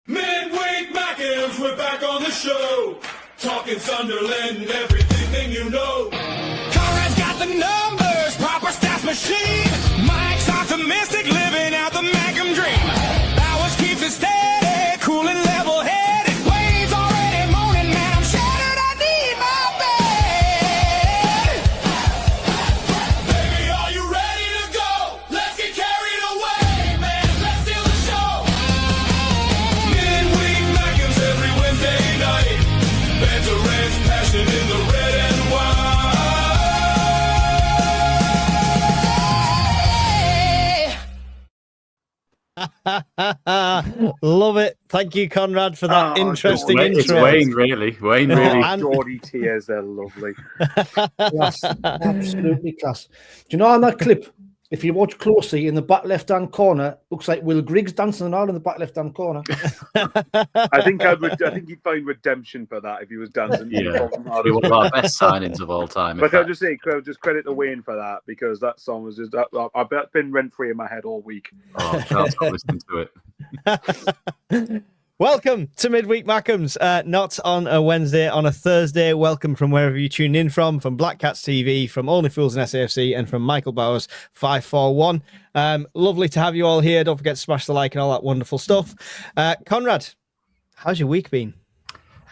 Midweek Mackems, we're back on the show. Talking Sunderland and everything you know. Conrad's got the numbers, proper stats machine. Mike's optimistic, living out the Mackem dream. Bowers keeps it steady, cool and level-headed. Wayne's already moaning, man, I'm shattered, I need my bed. Baby, are you ready to go? Let's get carried away, man. Let's steal the show. Midweek Mackems every Wednesday night. Veterans, passion in the red and white. Love it. Thank you, Conrad, for that interesting intro. It's Wayne, really. Wayne, really. and- Geordie tears, they're lovely. Class. Absolutely class. Do you know on that clip, if you watch closely in the back left-hand corner, looks like Will Griggs dancing and all in the back left-hand corner. I think he'd find redemption for that if he was dancing. Yeah, probably one of our best signings of all time. But I'll just say, just credit to Wayne for that, because that song was just, I've been rent-free in my head all week. Oh, I can't stop listening to it. Welcome to Midweek Mackems. Not on a Wednesday, on a Thursday. Welcome from wherever you tune in from Black Cats TV, from Only Fools and SAFC, and from Michael Bowers 541. Lovely to have you all here. Don't forget to smash the like and all that wonderful stuff. Conrad, how's your week been?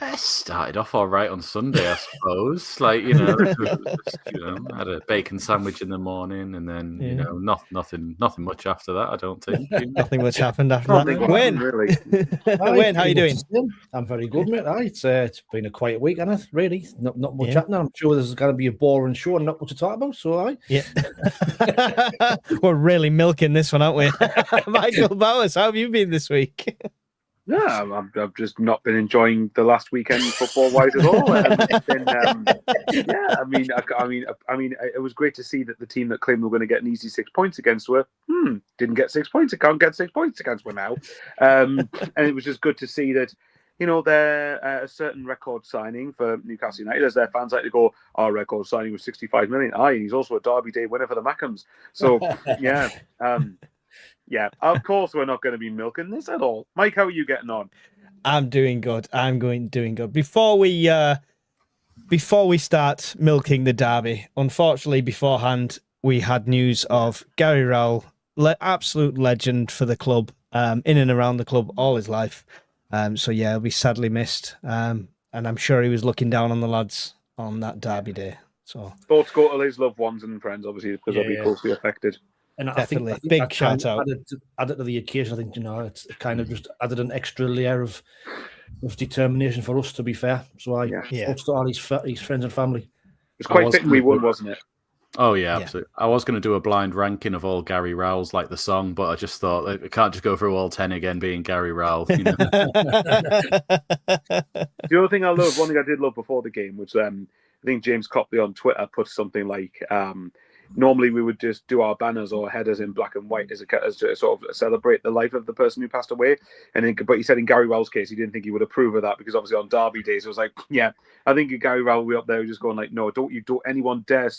It started off all right on Sunday, I suppose. Like, I had a bacon sandwich in the morning, and then nothing much after that. I don't think. Nothing much happened after that. Wayne, really. Wayne, how are you doing? I'm very good, mate. It's been a quiet week, hasn't it? Really, not much happening. I'm sure there's going to be a boring show and not much to talk about. So, yeah, we're really milking this one, aren't we? Michael Bowers, how have you been this week? No, I've just not been enjoying the last weekend football-wise at all. It was great to see that the team that claimed they were going to get an easy 6 points against were didn't get 6 points. It can't get 6 points against them now. And it was just good to see that, they're a certain record signing for Newcastle United, as their fans like to go, our record signing was 65 million. And he's also a Derby Day winner for the Mackems. So, yeah. Yeah, of course we're not going to be milking this at all. Mike, how are you getting on? I'm doing good. Doing good. Before we start milking the derby, unfortunately, beforehand we had news of Gary Rowell, absolute legend for the club, in and around the club all his life. So yeah, he'll be sadly missed. And I'm sure he was looking down on the lads on that derby day. So thoughts go to his loved ones and friends, obviously, because they'll be closely affected. And definitely. I think Big shout out. Added to the occasion, I think, it's kind of just added an extra layer of determination for us, to be fair. So thoughts to all his friends and family. It's quite fitting we won, wasn't it? Oh, yeah, absolutely. I was going to do a blind ranking of all Gary Rowells, like the song, but I just thought I can't just go through all 10 again being Gary Rowell. The other thing one thing I did love before the game was I think James Copley on Twitter put something like, normally we would just do our banners or headers in black and white as to sort of celebrate the life of the person who passed away. But he said in Gary Rowell's case, he didn't think he would approve of that, because obviously on Derby days, it was like, yeah, I think Gary Rowell will be up there just going like, no, don't anyone dare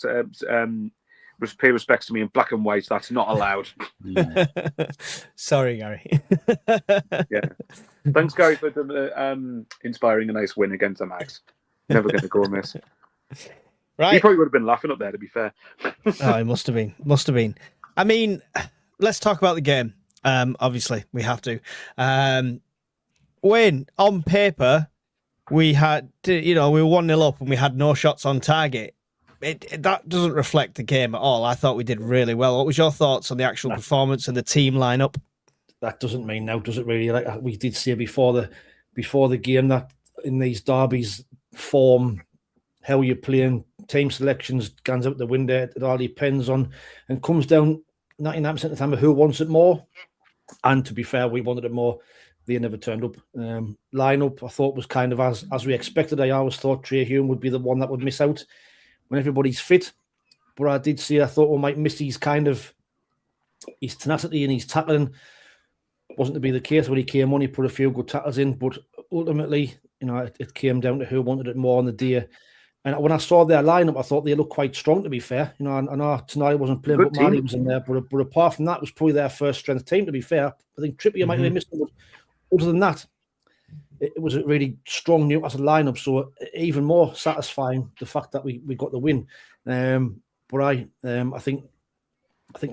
pay respects to me in black and white. That's not allowed. Sorry, Gary. Yeah. Thanks, Gary, for inspiring a nice win against the Mags. Never going to go amiss. Right. He probably would have been laughing up there, to be fair. Oh, it must have been. I mean, let's talk about the game. Obviously, we have to. Wayne, on paper, we had, we were 1-0 up and we had no shots on target. That doesn't reflect the game at all. I thought we did really well. What was your thoughts on the actual performance and the team lineup? That doesn't mean now, does it really? Like we did say before the game, that in these derbies, form, how you're playing, team selections guns out the window. It all depends on and comes down 99% of the time of who wants it more. And to be fair, we wanted it more. They never turned up. Lineup, I thought, was kind of as we expected. I always thought Trey Hume would be the one that would miss out when everybody's fit. But I did see, I thought we might miss his tenacity and his tackling. Wasn't to be the case when he came on. He put a few good tackles in, but ultimately, it came down to who wanted it more on the day. And when I saw their lineup, I thought they looked quite strong, to be fair. I know tonight wasn't playing, but Marley was in there. But apart from that, it was probably their first strength team, to be fair. I think Trippier might have missed it, but other than that, it was a really strong Newcastle lineup. So even more satisfying the fact that we got the win. But I think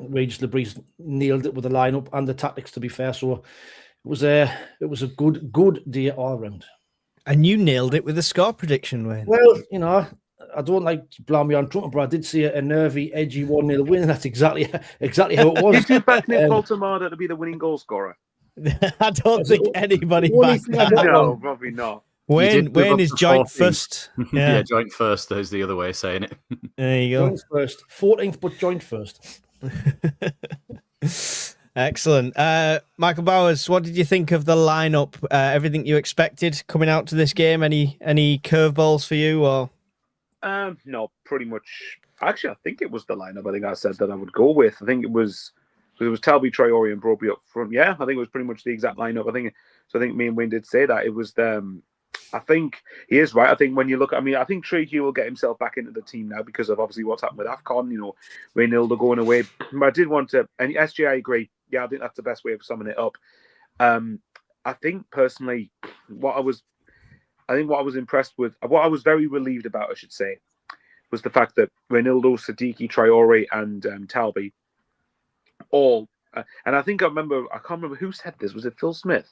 Regis Lebris nailed it with the lineup and the tactics. To be fair, so it was a good day all around. And you nailed it with the score prediction, Wayne. Well, you know, I don't like to blame me on trumpet, but I did see a nervy, edgy 1-0 win, and that's exactly how it was. Did you back Nicole Tamada to be the winning goal scorer? I don't think anybody backed that. No, probably not. Wayne is joint first. Yeah, joint first. There's the other way of saying it. There you go. Joint first. 14th, but joint first. Excellent. Michael Bowers, what did you think of the lineup? Everything you expected coming out to this game? Any curveballs for you? Or no, pretty much. Actually, I think it was the lineup. I think I said that I would go with. I think it was Talby, Traore, and Broby up front. Yeah, I think it was pretty much the exact lineup. I think me and Wayne did say that it was the. I think he is right. I think when you look, I think Treaty will get himself back into the team now because of obviously what's happened with AFCON. You know, Reynildo going away. But I did want to, and SJ, I agree. Yeah, I think that's the best way of summing it up. I think personally, what I was impressed with, what I was very relieved about, I should say, was the fact that Reynildo, Siddiqui, Traore, and Talby all, and I think I can't remember who said this. Was it Phil Smith?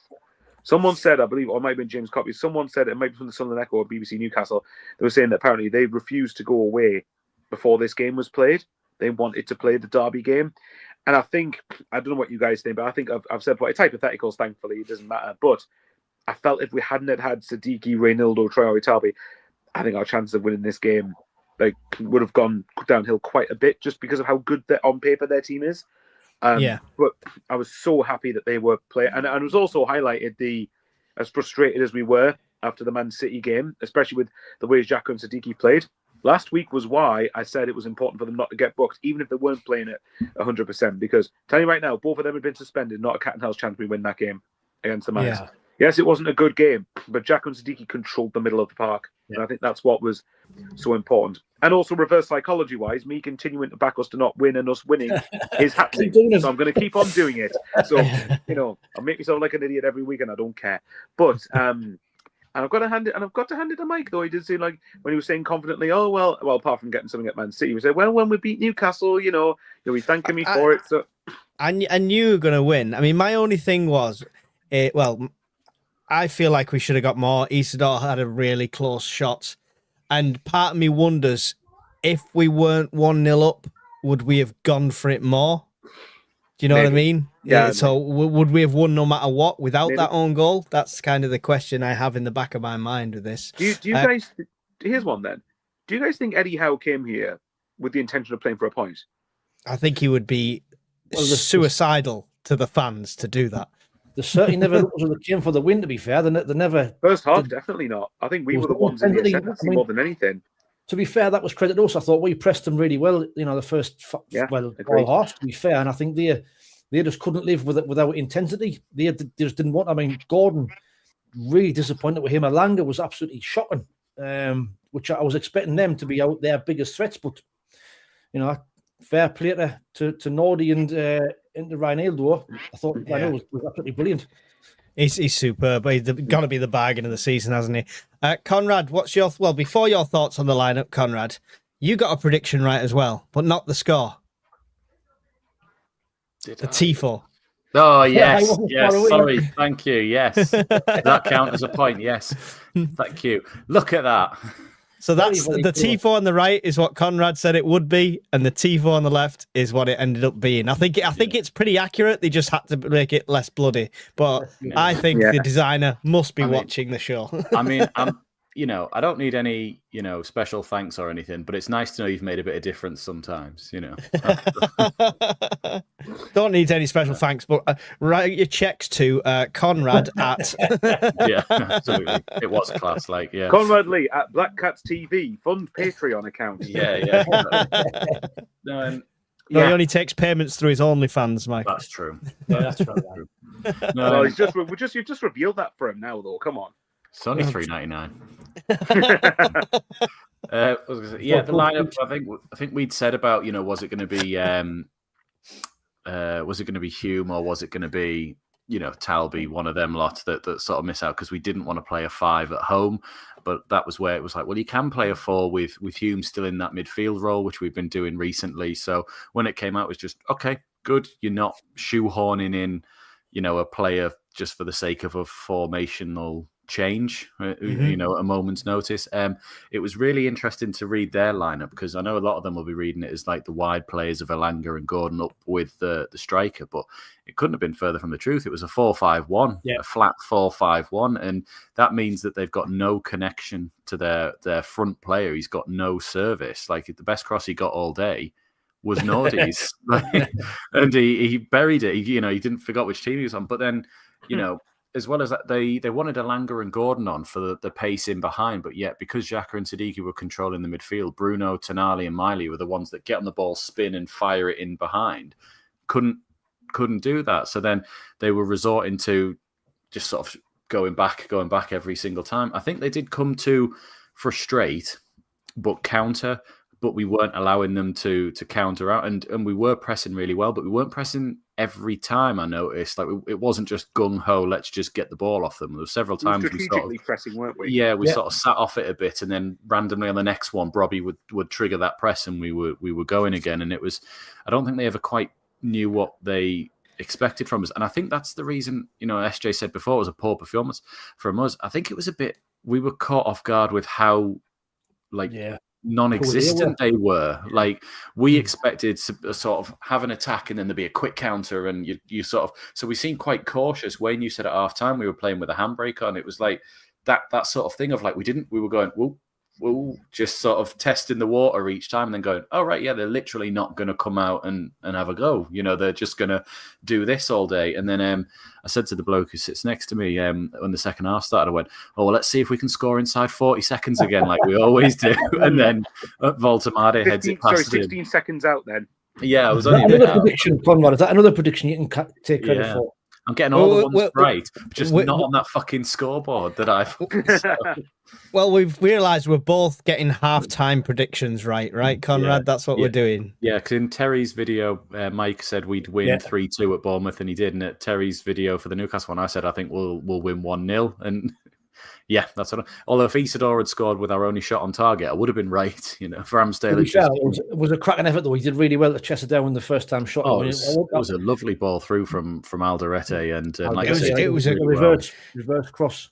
Someone said, I believe, or it might have been James Coppy. Someone said, it might be from the Sunderland Echo or BBC Newcastle. They were saying that apparently they refused to go away before this game was played. They wanted to play the derby game. And I think, I don't know what you guys think, but I think I've said, it's hypotheticals, thankfully, it doesn't matter. But I felt if we hadn't had Siddiqui, Reynildo, Traore, Talby, I think our chances of winning this game would have gone downhill quite a bit just because of how good on paper their team is. But I was so happy that they were playing, and it was also highlighted as frustrated as we were after the Man City game, especially with the way Xhaka and Siddiqui played. Last week was why I said it was important for them not to get booked, even if they weren't playing it 100%. Because tell you right now, both of them had been suspended. Not a cat and house chance we win that game against the Mans. Yeah. Yes, it wasn't a good game, but Xhaka and Siddiqui controlled the middle of the park. Yeah. And I think that's what was so important. And also reverse psychology-wise, me continuing to back us to not win and us winning is happening. So I'm going to keep on doing it. So, I'll make myself like an idiot every week and I don't care. But, and I've got to hand it to Mike, though. He did say, when he was saying confidently, well, apart from getting something at Man City, he said, well, when we beat Newcastle, you'll be thanking me for it. So I knew you were going to win. I mean, my only thing was, I feel like we should have got more. Isidore had a really close shot. And part of me wonders, if we weren't 1-0 up, would we have gone for it more? Do you know what I mean? Yeah. So would we have won no matter what without that own goal? That's kind of the question I have in the back of my mind with this. Do you guys... Here's one then. Do you guys think Eddie Howe came here with the intention of playing for a point? I think he would be suicidal to the fans to do that. They certainly never came for the win, to be fair. They never... First half, definitely not. I think we were the ones in the ascendancy more than anything. To be fair, that was credit to us. I thought we pressed them really well, the first all half, to be fair. And I think they just couldn't live with it without intensity. They just didn't want... I mean, Gordon, really disappointed with him. Alanga was absolutely shocking, which I was expecting them to be out their biggest threats. But, fair play to Nordy and... into Reynildo. I thought Reynildo was absolutely brilliant. He's superb. He's got to be the bargain of the season, hasn't he? Conrad, before your thoughts on the lineup, Conrad, you got a prediction right as well, but not the score. The Tifo. Oh, yes. Sorry. Thank you. Yes. Does that count as a point? Yes. Thank you. Look at that. So that's the Tifo on the right is what Conrad said it would be, and the Tifo on the left is what it ended up being. I think it's pretty accurate. They just had to make it less bloody. But I think the designer must be watching the show. I mean, I don't need any, special thanks or anything, but it's nice to know you've made a bit of difference sometimes, Don't need any special thanks, but write your checks to Conrad at... Yeah, absolutely. It was class, Conrad Lee at Black Cats TV, fund Patreon account. Yeah. No, he only takes payments through his OnlyFans, Mike. That's true. Yeah, that's right. No, you've just revealed that for him now, though. Come on. It's only $3.99. The lineup. I think we'd said about was it going to be Hume or was it going to be Talby, one of them lots that sort of miss out because we didn't want to play a 5 at home. But that was where it was like, well, you can play a 4 with Hume still in that midfield role, which we've been doing recently. So when it came out, it was just, okay, good. You're not shoehorning in, a player just for the sake of a formational change, at a moment's notice. It was really interesting to read their lineup because I know a lot of them will be reading it as like the wide players of Elanga and Gordon up with the striker, but it couldn't have been further from the truth. It was a 4-5-1, a flat 4-5-1, and that means that they've got no connection to their front player. He's got no service. Like the best cross he got all day was Nordy's, and he buried it. He didn't forget which team he was on, but then as well as that, they wanted Elanga and Gordon on for the pace in behind, but yet because Xhaka and Siddiqui were controlling the midfield, Bruno, Tonali, and Miley were the ones that get on the ball, spin, and fire it in behind. Couldn't do that. So then they were resorting to just sort of going back every single time. I think they did come to frustrate, but counter. But we weren't allowing them to counter out, and we were pressing really well, but we weren't pressing every time. I noticed it wasn't just gung ho. Let's just get the ball off them. There were several times we strategically pressing, weren't we? Yeah, we sort of sat off it a bit, and then randomly on the next one, Robbie would trigger that press, and we were going again. And it was, I don't think they ever quite knew what they expected from us, and I think that's the reason. SJ said before it was a poor performance from us. I think it was a bit. We were caught off guard with how non-existent they were. Like we expected to sort of have an attack and then there'd be a quick counter, and you sort of, so we seemed quite cautious. Wayne, you said at half time we were playing with a handbrake on. It was like that sort of thing of like we were going whoop, just sort of testing the water each time and then going, oh right, yeah, they're literally not going to come out and have a go. They're just going to do this all day. And then I said to the bloke who sits next to me when the second half started, I went, oh, well, let's see if we can score inside 40 seconds again, like we always do. And then Voltemade heads it past 16 seconds out then. Yeah, I was only another prediction, Conrad. Is that another prediction you can take credit for? I'm getting all the ones right, just not on that fucking scoreboard that I've... Well, we've realised we're both getting half-time predictions right, Conrad? Yeah, that's what we're doing. Yeah, because in Terry's video, Mike said we'd win 3-2 at Bournemouth, and he did. And at Terry's video for the Newcastle one, I said I think we'll win 1-0. And yeah, that's what. Although if Isidore had scored with our only shot on target, I would have been right. For Ramsdale, it was a cracking effort though. He did really well to chest it down when the first time shot. Oh, it was a lovely ball through from Alderete, and like it was a reverse cross.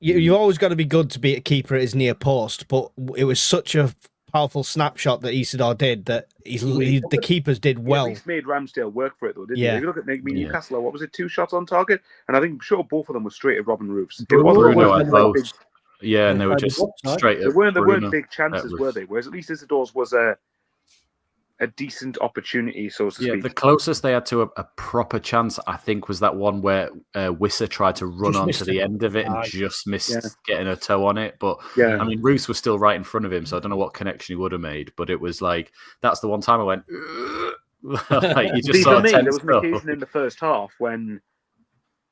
You've always got to be good to beat a keeper at his near post, but it was such a powerful snapshot that Isidore did that the keepers did well. At least made Ramsdale work for it though, didn't he? If you look at Newcastle, what was it, 2 shots on target? And I think both of them were straight at Robin Roofs. Yeah, and they were just straight at There weren't big chances, were they? Whereas at least Isidore's was a decent opportunity, so to speak. Yeah, the closest they had to a proper chance, I think, was that one where Wissa tried to run onto the end of it and just missed getting a toe on it. But I mean, Roos was still right in front of him, so I don't know what connection he would have made. But it was like, that's the one time I went, like, you just saw there was an occasion in the first half when,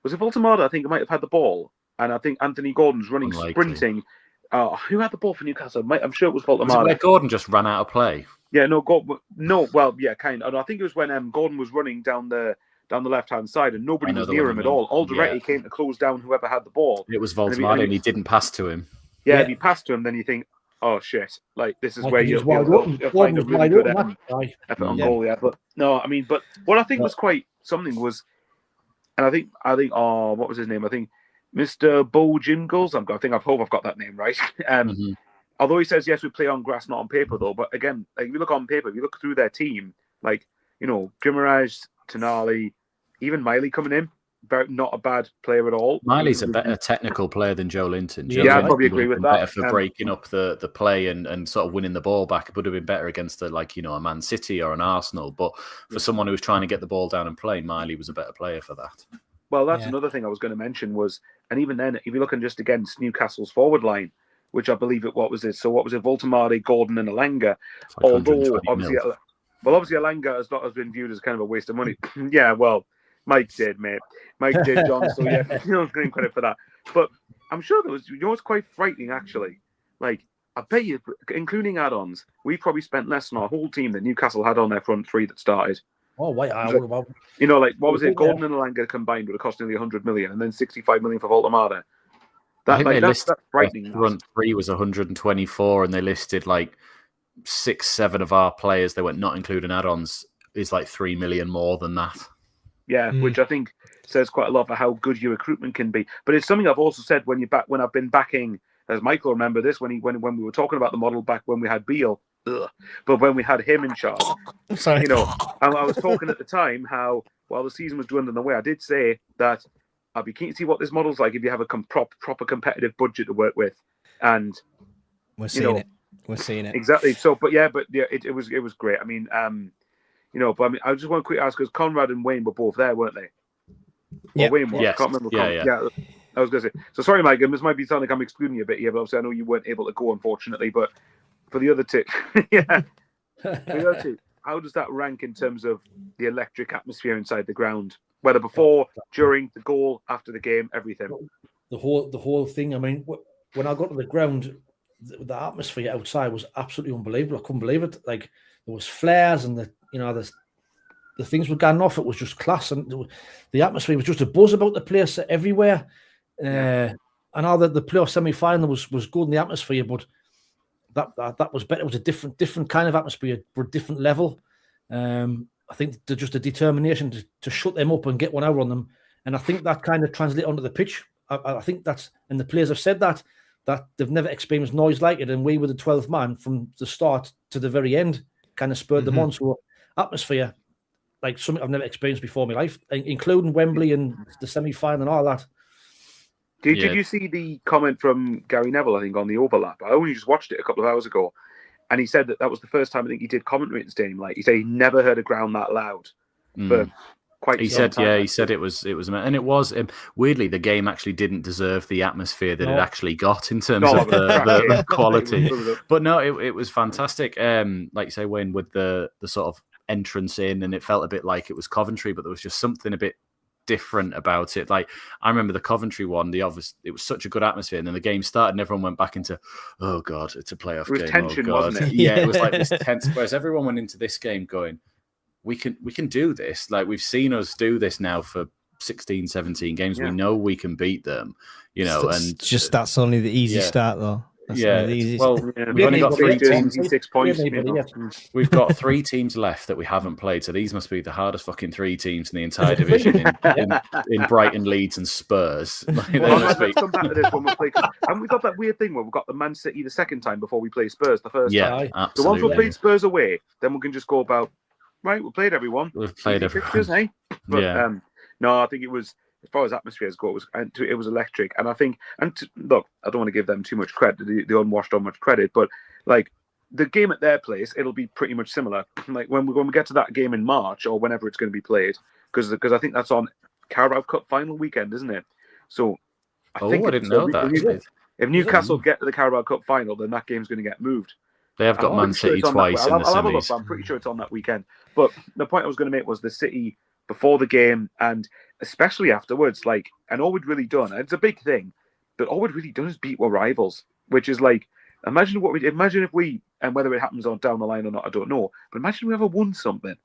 was it Voltemade? I think it might have had the ball. And I think Anthony Gordon's running, sprinting. Who had the ball for Newcastle? I'm sure it was Voltemade. Was it where Gordon just ran out of play? Yeah, kind of. I think it was when Gordon was running down the left-hand side and nobody was near him at all. Alderete came to close down whoever had the ball. It was Voltemade and he didn't pass to him. Yeah, if he passed to him, then you think, oh, shit. Like, this is where you'll find a really good effort on goal. Yeah, but no, I mean, but what I think was quite something was, and I think, what was his name? I think Mr. Bo Jingles. I hope I've got that name right. Although he says, yes, we play on grass, not on paper, though. But again, like, if you look on paper, if you look through their team, like, Guimarães, Tonali, even Miley coming in, not a bad player at all. Miley's a better technical player than Joe Linton. I probably agree with that. Better for breaking up the play and sort of winning the ball back. It would have been better against a Man City or an Arsenal. But for someone who was trying to get the ball down and play, Miley was a better player for that. Well, that's another thing I was going to mention was, and even then, if you're looking just against Newcastle's forward line, which I believe what was it? Voltemade, Gordon, and Elanga. Although obviously Elanga has been viewed as kind of a waste of money. Yeah, well, Mike did, mate. Mike did, John. So yeah, give credit for that. But I'm sure there was. It's quite frightening actually. Like, I bet you, including add-ons, we probably spent less on our whole team than Newcastle had on their front three that started. Oh, wait, Like, you know, like what was it? Gordon and Alanga combined would have cost nearly 100 million, and then 65 million for Voltamada. I think they that's listed frightening. front three was 124, and they listed like 6-7 of our players. They went not including add-ons is like 3 million more than that. Yeah, which I think says quite a lot for how good your recruitment can be. But it's something I've also said when I've been backing, as Michael remember this when we were talking about the model back when we had Beale, but when we had him in charge, Sorry. you know, I was talking at the time how while the season was dwindling away, I did say that I'd be keen to see what this model's like if you have a proper competitive budget to work with, and we're seeing it. We're seeing it exactly. So, but yeah, it was great. I mean, you know, but I mean, I just want to quickly ask because Conrad and Wayne were both there, weren't they? Yeah. Wayne was. Yes. I can't remember. Yeah. I was going to say. So sorry, Mike. This might be sounding like I'm excluding you a bit here, but obviously I know you weren't able to go, unfortunately. But for the other two, yeah, for the other two, how does that rank in terms of the electric atmosphere inside the ground? Whether before, during the goal, after the game, everything. The whole thing. I mean, when I got to the ground, the atmosphere outside was absolutely unbelievable. I couldn't believe it. Like there was flares and the things were going off. It was just class, and the atmosphere was just a buzz about the place everywhere. I know that the playoff semi-final was good in the atmosphere, but that was better. It was a different kind of atmosphere, for a different level. I think they're just a determination to shut them up and get one out on them, and I think that kind of translates onto the pitch. I think that's, and the players have said that they've never experienced noise like it, and we were the 12th man from the start to the very end, kind of spurred them on. So atmosphere, like something I've never experienced before in my life, including Wembley and the semi-final and all that. Did you see the comment from Gary Neville, I think, on the overlap? I only just watched it a couple of hours ago, and he said that was the first time I think he did commentary at the stadium. Like he said, he never heard a ground that loud for quite. He said, he said it was, and it was. Weirdly, the game actually didn't deserve the atmosphere that it actually got in terms of the quality. But no, it was fantastic. Like you say, Wayne, with the sort of entrance in, and it felt a bit like it was Coventry, but there was just something a bit different about it. Like I remember the Coventry one, it was such a good atmosphere, and then the game started and everyone went back into, oh god, it's a playoff game. Tension, oh god, wasn't it? Yeah, it was like this tense. Whereas everyone went into this game going, we can do this. Like we've seen us do this now for 16, 17 games. We know we can beat them. You know, and just that's only the easy start though. That's we've only got 3 teams. 6 points. We've got 3 teams left that we haven't played, so these must be the hardest fucking 3 teams in the entire division in Brighton, Leeds, and Spurs. Let's come back to this when we play. And we got that weird thing where we got the Man City the second time before we play Spurs the first time. Absolutely. So once we played Spurs away, then we can just go about. Right, we played everyone. We've played everyone. Pictures, hey? But, no, I think it was, as far as atmospheres go, it was electric. And I think, look, I don't want to give them too much credit, the unwashed on much credit, but like the game at their place, it'll be pretty much similar. Like when we get to that game in March or whenever it's going to be played, because I think that's on Carabao Cup final weekend, isn't it? So I didn't know that. If Newcastle get to the Carabao Cup final, then that game's going to get moved. They have got Man City twice in the I'll have a look, semis. but I'm pretty sure it's on that weekend. But the point I was going to make was the City before the game and especially afterwards, like, and all we'd really done, and it's a big thing, but all we'd really done is beat our rivals, which is like, imagine if we, and whether it happens on down the line or not, I don't know, but imagine we ever won something.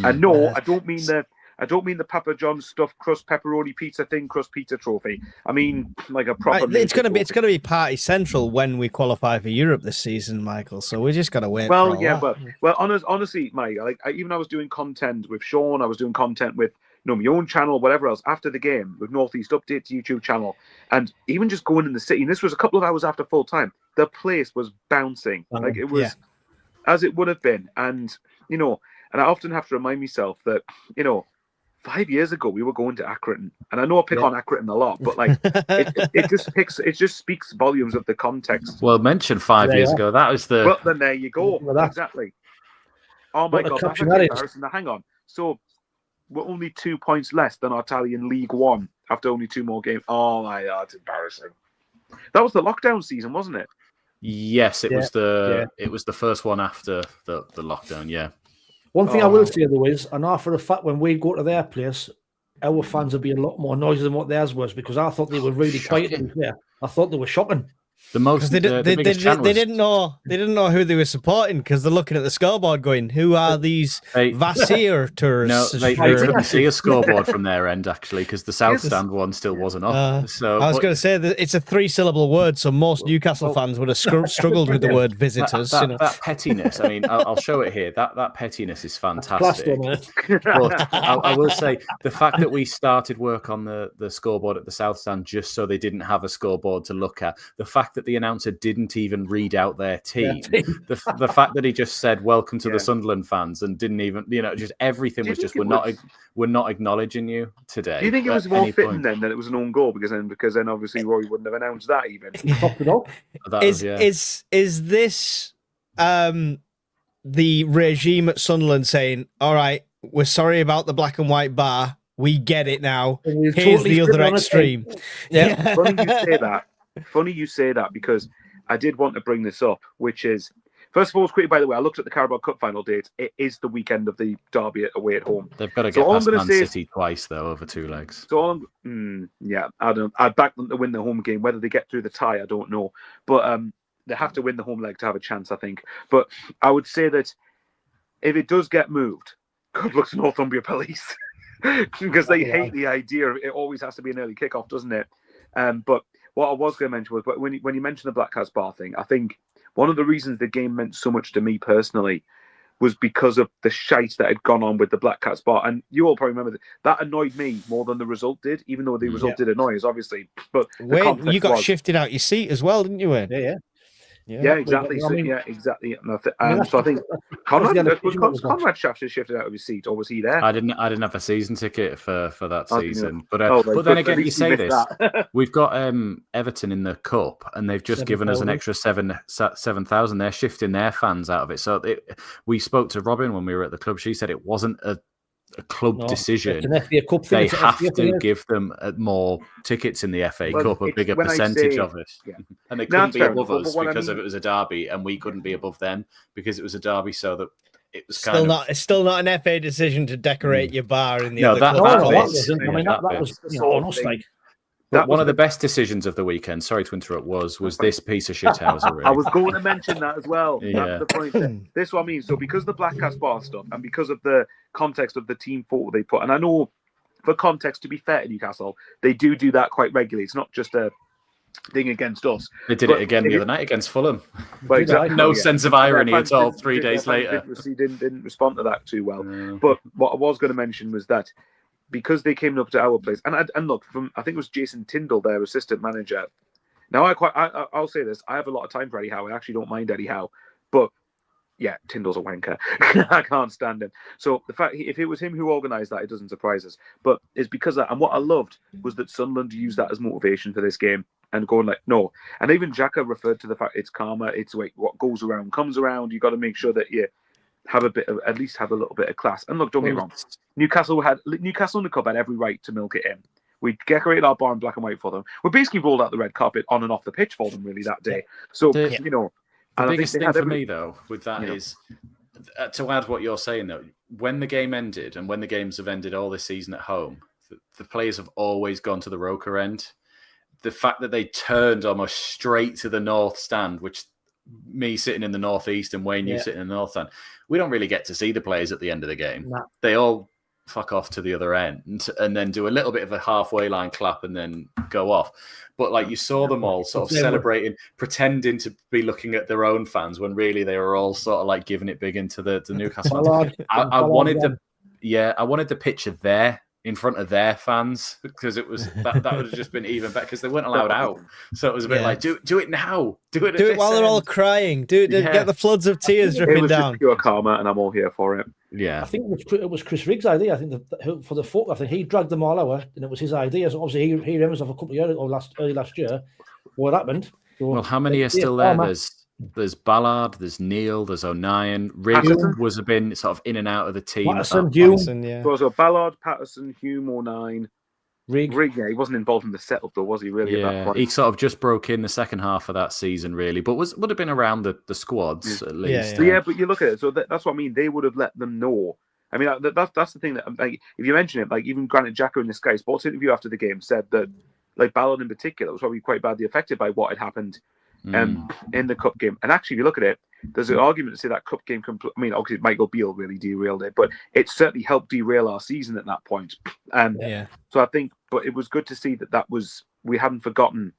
And no, I don't mean the Papa John's stuffed crust pepperoni pizza thin crust pizza trophy. I mean like a proper. It's gonna be party central when we qualify for Europe this season, Michael. So we just gotta wait. Well, yeah, but honestly, Mike, I was doing content with Sean. I was doing content with my own channel, whatever else after the game with Northeast Update's YouTube channel, and even just going in the city. And this was a couple of hours after full time. The place was bouncing like it was as it would have been, and and I often have to remind myself that 5 years ago, we were going to Accrington, and I know I pick on Accrington a lot, but like it just speaks volumes of the context. Well, mentioned 5 years ago, that was the. Well, then there you go. Exactly. Oh my God, that's embarrassing. Now, hang on. So we're only 2 points less than our tally in League One after only 2 more games. Oh my God, it's embarrassing. That was the lockdown season, wasn't it? Yes, it was the first one after the lockdown. Yeah. One thing I will say though is, I know for a fact when we go to their place, our fans will be a lot more noisy than what theirs was, because I thought they were really quiet. I thought they were shocking. The most They the biggest chant was, didn't know who they were supporting because they're looking at the scoreboard going, "Who are these Vassiertors?" No, they couldn't see a scoreboard from their end actually because the South Stand one still wasn't up. So I was going to say that it's a 3-syllable word, so most Newcastle fans would have struggled with the word visitors. That pettiness. I mean, I'll show it here. That pettiness is fantastic. But I will say the fact that we started work on the scoreboard at the South Stand just so they didn't have a scoreboard to look at. The fact that the announcer didn't even read out their team. The fact that he just said "Welcome to the Sunderland fans" and didn't even, just everything was just we're not acknowledging you today. Do you think it was more fitting then that it was an own goal because then obviously Roy wouldn't have announced that even. Is this the regime at Sunderland saying, "All right, we're sorry about the black and white bar. We get it now. Here's totally the other extreme." Yeah. Funny you say that because I did want to bring this up, which is, first of all, quickly, by the way, I looked at the Carabao Cup final dates. It is the weekend of the derby away at home. They've got to get past Man City twice, though, over 2 legs. So I'd back them to win the home game. Whether they get through the tie, I don't know. But they have to win the home leg to have a chance, I think. But I would say that if it does get moved, good luck to Northumbria Police. Because they hate the idea of it always has to be an early kickoff, doesn't it? But what I was going to mention was, but when you mentioned the Black Cats Bar thing, I think one of the reasons the game meant so much to me personally was because of the shite that had gone on with the Black Cats Bar. And you all probably remember that annoyed me more than the result did, even though the result did annoy us, obviously. But Wayne, you got shifted out your seat as well, didn't you, Wayne? Yeah, exactly. So, exactly. So I think Conrad shifted out of his seat, or was he there? I didn't have a season ticket for that season. But then again, you say this. We've got Everton in the cup, and they've just given us an extra 7,000. They're shifting their fans out of it. So we spoke to Robin when we were at the club. She said it wasn't a club decision. They have to give them more tickets in the FA Cup, a bigger percentage of it. Yeah. And they couldn't be above us because it was a derby, and we couldn't be above them because it was a derby. So that it was it's still not an FA decision to decorate your bar in the But one of the best decisions of the weekend, sorry to interrupt, was this piece of shithousery. I was going to mention that as well. That's the point. This is what I mean. So because of the Black Cats Bar stuff and because of the context of the team photo they put, and I know for context, to be fair to Newcastle, they do that quite regularly. It's not just a thing against us. They did it again the other night against Fulham. But exactly, no sense of irony at all 3 days later. Didn't respond to that too well. But what I was going to mention was that because they came up to our place, and look, I think it was Jason Tyndall, their assistant manager. Now, I'll say this: I have a lot of time for Eddie Howe. I actually don't mind Eddie Howe, but yeah, Tyndall's a wanker. I can't stand him. So the fact, if it was him who organised that, it doesn't surprise us. But it's because of that. And what I loved was that Sunderland used that as motivation for this game and going like, no. And even Xhaka referred to the fact it's karma. It's like what goes around comes around. You got to make sure that you have at least have a little bit of class. And look, don't get me wrong. Newcastle in the cup had every right to milk it in. We decorated our bar in black and white for them. We basically rolled out the red carpet on and off the pitch for them really that day. So you know. The biggest thing for me, though, with that is to add what you're saying, though, when the game ended and when the games have ended all this season at home, the players have always gone to the Roker end. The fact that they turned almost straight to the North Stand, which me sitting in the Northeast and Wayne, you sitting in the North Stand, we don't really get to see the players at the end of the game. No. They all fuck off to the other end and then do a little bit of a halfway line clap and then go off. But like you saw them all sort of celebrating, pretending to be looking at their own fans when really they were all sort of like giving it big into the Newcastle fans. I wanted the picture there in front of their fans because it was that would have just been even better because they weren't allowed out. So it was a bit like do it now, do it while they're all crying, get the floods of tears dripping down. Just pure karma, and I'm all here for it. Yeah, I think it was Chris Riggs' idea. I think for the photo, I think he dragged them all out, and it was his idea. So obviously he remembers of a couple of years or early last year what happened. So, well, how many are still there? There's Ballard, there's Neil, there's O'Nien. Riggs was been sort of in and out of the team. Patterson, Hume. So Ballard, Patterson, Hume, O'Nien. Riggs, yeah, he wasn't involved in the setup though, was he? Really? Yeah, at that point? He sort of just broke in the second half of that season, really, but would have been around the squads at least. Yeah, but you look at it. So that's what I mean. They would have let them know. I mean, that's the thing that, like, if you mention it, like even Granit Xhaka in the Sky Sports interview after the game said that, like Ballard in particular was probably quite badly affected by what had happened in the cup game. And actually, if you look at it, there's an argument to say that cup game. I mean, obviously Michael Beale really derailed it, but it certainly helped derail our season at that point. So I think, but it was good to see that we hadn't forgotten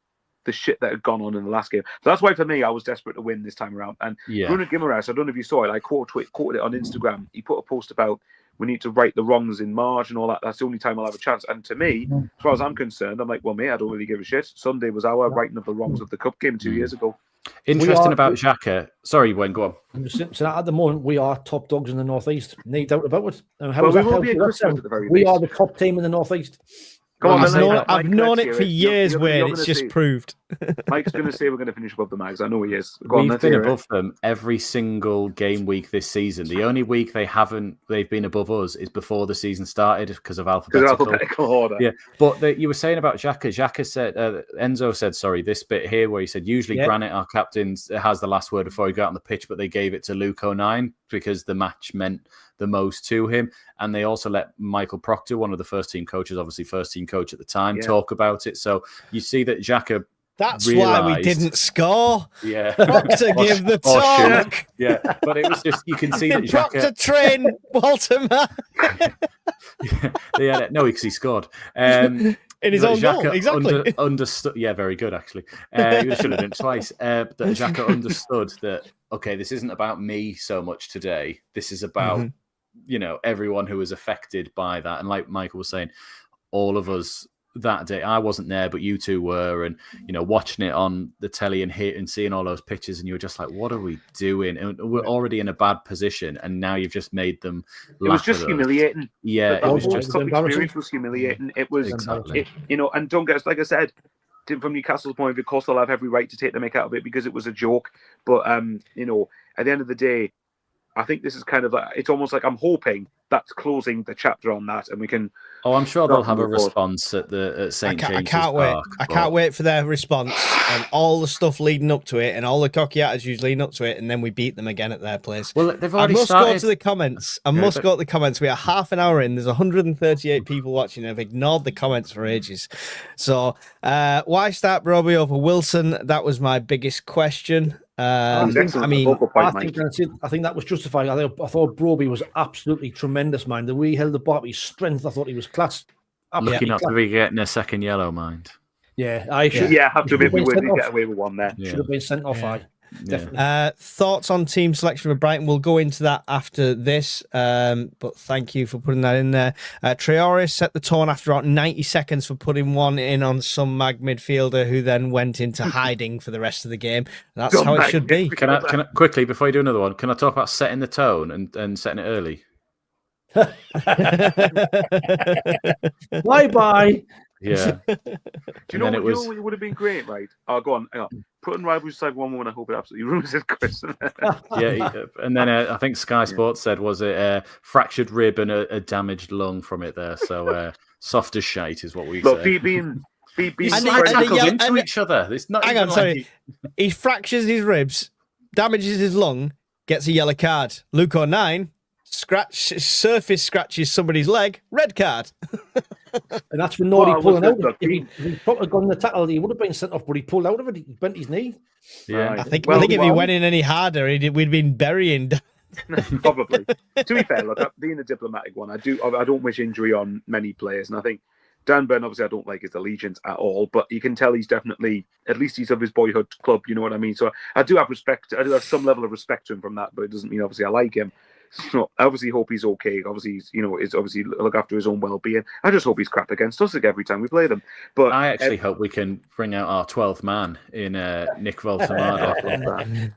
the shit that had gone on in the last game. So that's why for me, I was desperate to win this time around. And Bruno Guimaraes, I don't know if you saw it, I quoted it on Instagram. He put a post about we need to right the wrongs in March and all that. That's the only time I'll have a chance. And to me, as far as I'm concerned, I'm like, well, mate, I don't really give a shit. Sunday was our righting of the wrongs of the cup game 2 years ago. Interesting about Xhaka. Sorry, Wayne, go on. So at the moment, we are top dogs in the Northeast. No doubt about it. We are the top team in the Northeast. I've known it for years, Wayne. It's just proved. Mike's going to say we're going to finish above the Mags. I know he is. We've been above them every single game week this season. The only week they've been above us is before the season started because of alphabetical order. Yeah, but you were saying about Xhaka. Xhaka said, Enzo said, sorry, this bit here where he said usually Granit, our captain, has the last word before he got on the pitch, but they gave it to Luke O'Nien because the match meant the most to him. And they also let Michael Proctor, one of the first team coaches, obviously first team coach at the time, talk about it. So you see that Xhaka That's why we didn't score. Yeah. Proctor give the talk. Yeah, but it was just, you can see that Xhaka... Proctor train Walter Yeah, no, because he scored. In his own goal, exactly. Understood. Yeah, very good, actually. He should have done it twice. That Xhaka understood that, okay, this isn't about me so much today. This is about, everyone who was affected by that. And like Michael was saying, all of us that day, I wasn't there, but you two were, and watching it on the telly and seeing all those pictures, and you were just like, "What are we doing?" And we're already in a bad position, and now you've just made them. It was just humiliating. Yeah, it was just the experience was humiliating. It was, exactly. And don't get us, like I said, from Newcastle's point of view, of course they'll have every right to take the mick out of it because it was a joke. But at the end of the day, I think this is kind of like, it's almost like I'm hoping that's closing the chapter on that, and we can. Oh, I'm sure they'll have a response at St. James's Park. I can't wait for their response and all the stuff leading up to it and all the cocky attitudes leading up to it, and then we beat them again at their place. Well, they've already go to the comments. Go to the comments. We are half an hour in. There's 138 people watching. I've ignored the comments for ages. So, why start Broby over Wilson? That was my biggest question. I think that was justified. I thought Broby was absolutely tremendous, man. The way he held the bar, his strength, I thought he was class. Lucky not to be getting a second yellow, mind. Yeah, I should. Yeah, have to maybe get away with one there. Should have been sent off. Definitely. Thoughts on team selection for Brighton? We'll go into that after this, but thank you for putting that in there. Traore set the tone after about 90 seconds for putting one in on some mag midfielder who then went into hiding for the rest of the game. That's how it should be. Can I quickly, before you do another one, can I talk about setting the tone and setting it early? Bye. Yeah. Do you know what would have been great, right? Oh, go on. Hang on. Putting rivalry aside one moment, I hope it absolutely ruins his question. And then I think Sky Sports said, was it a fractured rib and a damaged lung from it there? So soft as shite is what we say. Being into each other. It's not. Hang on, sorry. He fractures his ribs, damages his lung, gets a yellow card. Luke O'Nien surface scratches somebody's leg, red card. And that's when Nordy pulling out. If he probably gone the tackle, he would have been sent off, but he pulled out of it. He bent his knee. Yeah, I think if he went in any harder, we'd been burying. Probably. To be fair, look, being a diplomatic one, I don't wish injury on many players, and I think Dan Burn, obviously, I don't like his allegiance at all, but you can tell he's definitely, at least he's of his boyhood club. You know what I mean? So I do have respect. I do have some level of respect to him from that, but it doesn't mean obviously I like him. So I obviously hope he's okay. Obviously, is obviously look after his own well-being. I just hope he's crap against us every time we play them. But I actually hope we can bring out our 12th man in Nick Voltemada.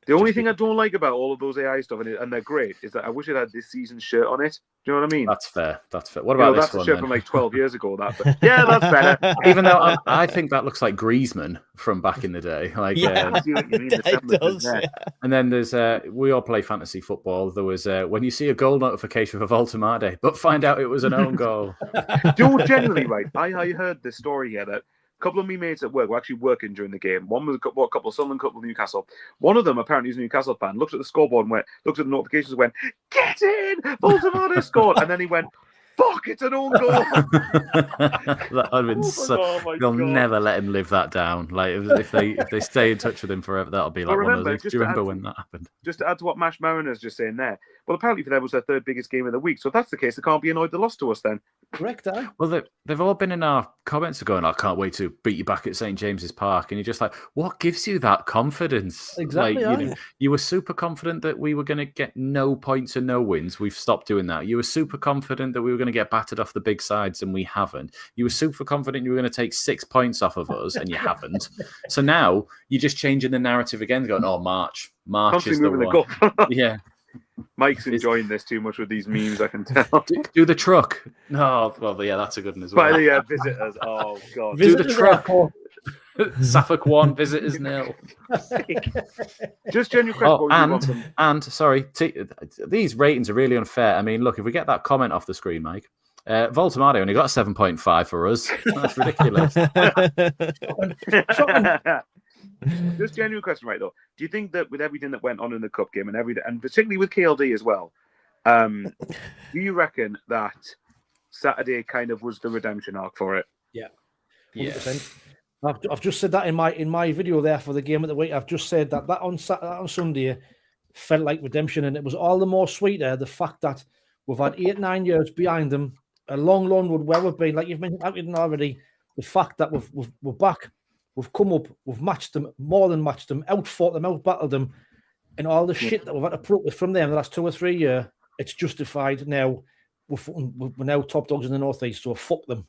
The only thing I don't like about all of those AI stuff, and they're great, is that I wish it had this season's shirt on it. Do you know what I mean? That's fair. What about this one? That's a shirt then? from like 12 years ago. Yeah, that's better. Even though I think that looks like Griezmann from back in the day. Like, it does. Yeah. And then there's we all play fantasy football. There was when you see a goal notification for Voltemade, but find out it was an own goal. Generally, right? I heard this story here that a couple of me mates at work were actually working during the game. One was a couple of Sunderland, couple of Newcastle. One of them, apparently, is a Newcastle fan, looked at the scoreboard and looked at the notifications and went, "Get in! Voltemade scored!" And then he went, fuck, it's an own goal. That would have been they'll never let him live that down. Like if they stay in touch with him forever, that'll be like one of those. Do you remember when that happened? Just to add to what Mash Mariner's just saying there, well, apparently for them it was their third biggest game of the week. So if that's the case, they can't be annoyed they lost to us then. Correct, eh? Well, they've all been in our comments going, I can't wait to beat you back at St. James's Park. And you're just like, what gives you that confidence? Exactly. Like, you were super confident that we were going to get no points and no wins. We've stopped doing that. You were super confident that we were going to get battered off the big sides, and we haven't. You were super confident you were going to take 6 points off of us, and you haven't. So now you're just changing the narrative again, going, oh, March is the one. Yeah. Mike's enjoying this too much with these memes, I can tell. Do the truck. No, well, yeah, that's a good one as well. By the visitors. Oh, God. Do the truck. Suffolk 1, visitors 0. Just genuine question. And sorry, these ratings are really unfair. I mean, look, if we get that comment off the screen, Mike, Voltamade only got a 7.5 for us. That's ridiculous. Just genuine question, right, though. Do you think that with everything that went on in the cup game and particularly with KLD as well, do you reckon that Saturday kind of was the redemption arc for it? Yeah. 100%. I've just said that in my video there for the game of the week. I've just said that on Sunday felt like redemption, and it was all the more sweeter the fact that we've had 8-9 years behind them, a long road where we've been, like you've mentioned already. The fact that we're back. We've come up, we've matched them, more than matched them, outfought them, outbattled them, and all the shit that we've had to put up with from them the last 2 or 3 years, it's justified now. We're now top dogs in the Northeast, so fuck them.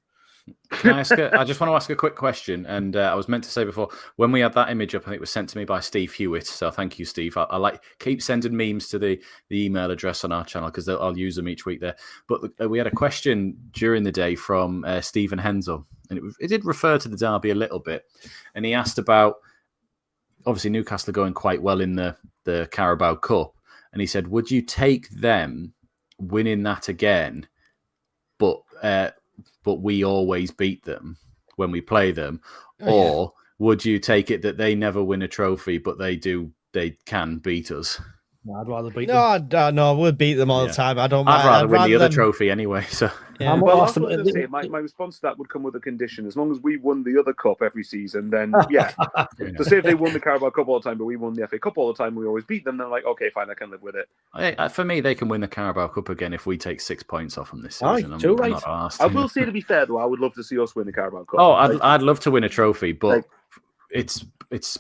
Can I just want to ask a quick question, and I was meant to say before, when we had that image up, I think it was sent to me by Steve Hewitt, so thank you, Steve. I keep sending memes to the email address on our channel because I'll use them each week there. But we had a question during the day from Stephen Hensel, and it did refer to the derby a little bit, and he asked about, obviously Newcastle are going quite well in the Carabao Cup, and he said, would you take them winning that again, but we always beat them when we play them? Or would you take it that they never win a trophy, but they can beat us? No, I'd rather beat them. No, we'll beat them all the time. I'd rather win the other trophy anyway. So yeah. Well, I was going to say, my response to that would come with a condition. As long as we won the other cup every season, then yeah. So say if they won the Carabao Cup all the time, but we won the FA Cup all the time, we always beat them, then like, okay, fine, I can live with it. For me, they can win the Carabao Cup again if we take 6 points off them this season. I'm not asked. I will say, to be fair, though, I would love to see us win the Carabao Cup. Oh, I'd love to win a trophy, but it's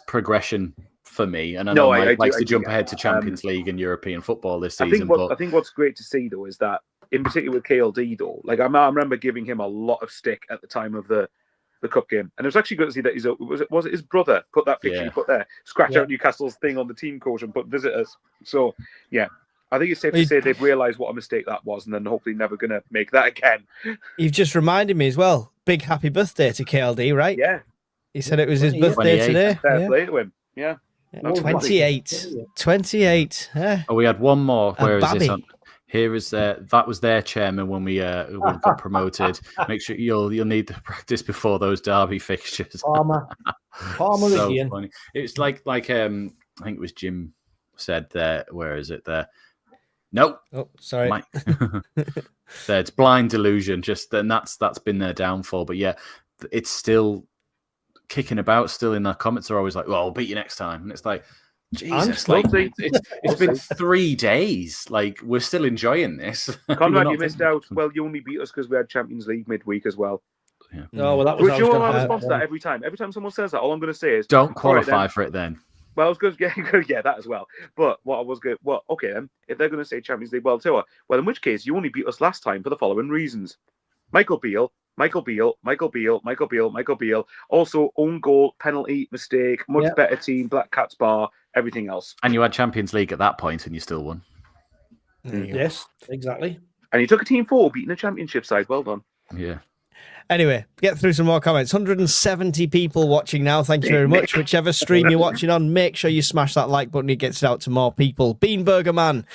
progression for me, and I know Mike likes to jump ahead to Champions League and European football this season. I think what's great to see though is that, in particular with KLD though, like I remember giving him a lot of stick at the time of the cup game, and it was actually good to see that was it his brother put that picture he put there, scratch out Newcastle's thing on the team coach and put visitors. So yeah, I think it's safe to say they've realised what a mistake that was, and then hopefully never going to make that again. You've just reminded me as well. Big happy birthday to KLD, right? Yeah, he said it was his birthday today. Fair play to him. Yeah. 28. Yeah. Oh, we had one more. Where is this on? Here is that was their chairman when we got promoted. Make sure you'll need to practice before those derby fixtures. Palmer so again. Funny. It's like I think it was Jim said there. Where is it there? Nope. Oh, sorry. It's blind delusion. And that's been their downfall. But yeah, it's still kicking about. Still in their comments are always like, "Well, I'll beat you next time," and it's like, Jesus, like it's been 3 days. Like we're still enjoying this. Conrad, you missed out. Well, you only beat us because we had Champions League midweek as well. Yeah. No, well, that was. You know my response to that every time. Every time someone says that, all I'm going to say is, "Don't qualify for it then." Well, I was going to yeah, that as well. But what I was going, okay then. If they're going to say Champions League World Tour, well, in which case you only beat us last time for the following reasons: Michael Beale. Also, own goal, penalty, mistake, much better team, Black Cats bar, everything else. And you had Champions League at that point, and you still won. Yes, exactly. And you took a team 4, beating a championship side. Well done. Yeah. Anyway, get through some more comments. 170 people watching now. Thank you very much. Whichever stream you're watching on, make sure you smash that like button. It gets it out to more people. Beanburger Man,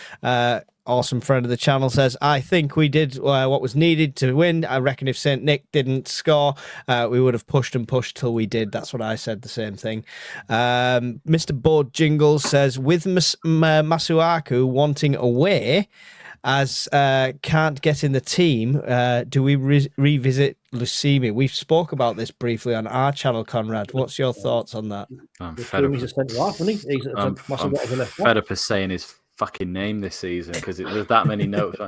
awesome friend of the channel, says, I think we did what was needed to win. I reckon if St. Nick didn't score, we would have pushed and pushed till we did. That's what I said, the same thing. Mr. Board Jingles says, with Masuaku wanting away, as can't get in the team, do we revisit Lucimi? We've spoke about this briefly on our channel, Conrad. What's your thoughts on that? I'm fed up. He's a centre half, isn't he? I'm fed up of saying his fucking name this season because there's that many notes.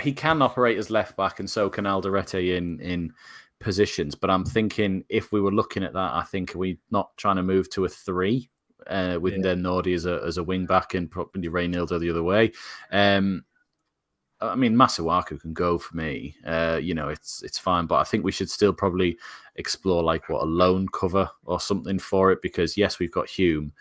He can operate as left back, and so can Alderete in positions. But I'm thinking if we were looking at that, I think we're not trying to move to a 3 with then Nordy as a wing back and probably Reynildo the other way. I mean, Masuaku can go for me. It's fine, but I think we should still probably explore like what a loan cover or something for it because yes, we've got Hume.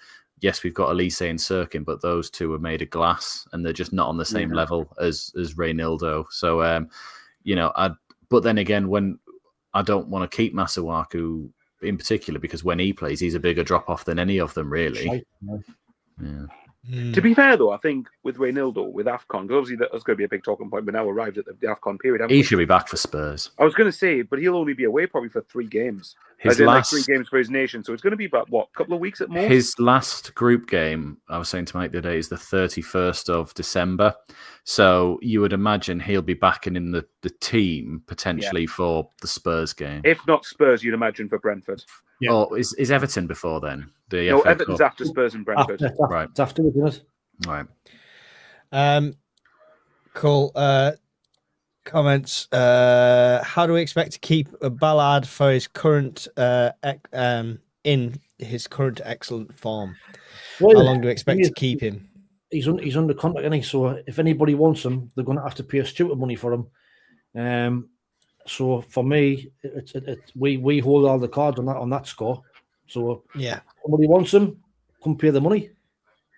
Yes, we've got Elise and Sirkin, but those two are made of glass and they're just not on the same level as Reynildo. So, but then again, when I don't want to keep Masuaku in particular because when he plays, he's a bigger drop off than any of them, really. Yeah. To be fair, though, I think with Reynildo, with AFCON, because obviously that's going to be a big talking point, we're now arrived at the AFCON period. He should be back for Spurs. I was going to say, but he'll only be away probably for 3 games. His last 3 games for his nation. So it's going to be about, a couple of weeks at most? His last group game, I was saying to Mike the other day, is the 31st of December. So you would imagine he'll be back in the team potentially for the Spurs game. If not Spurs, you'd imagine for Brentford. Yeah. Or is Everton before then? No, Everton's after Spurs and Brentford. Right. It's after, isn't it? Right. Cool. Comments. How do we expect to keep Ballard for his current in his current excellent form? How long do we expect to keep him? He's under contract, isn't he? So if anybody wants him, they're going to have to pay a stupid money for him. So for me, we hold all the cards on that score. So yeah, somebody wants him, come pay the money.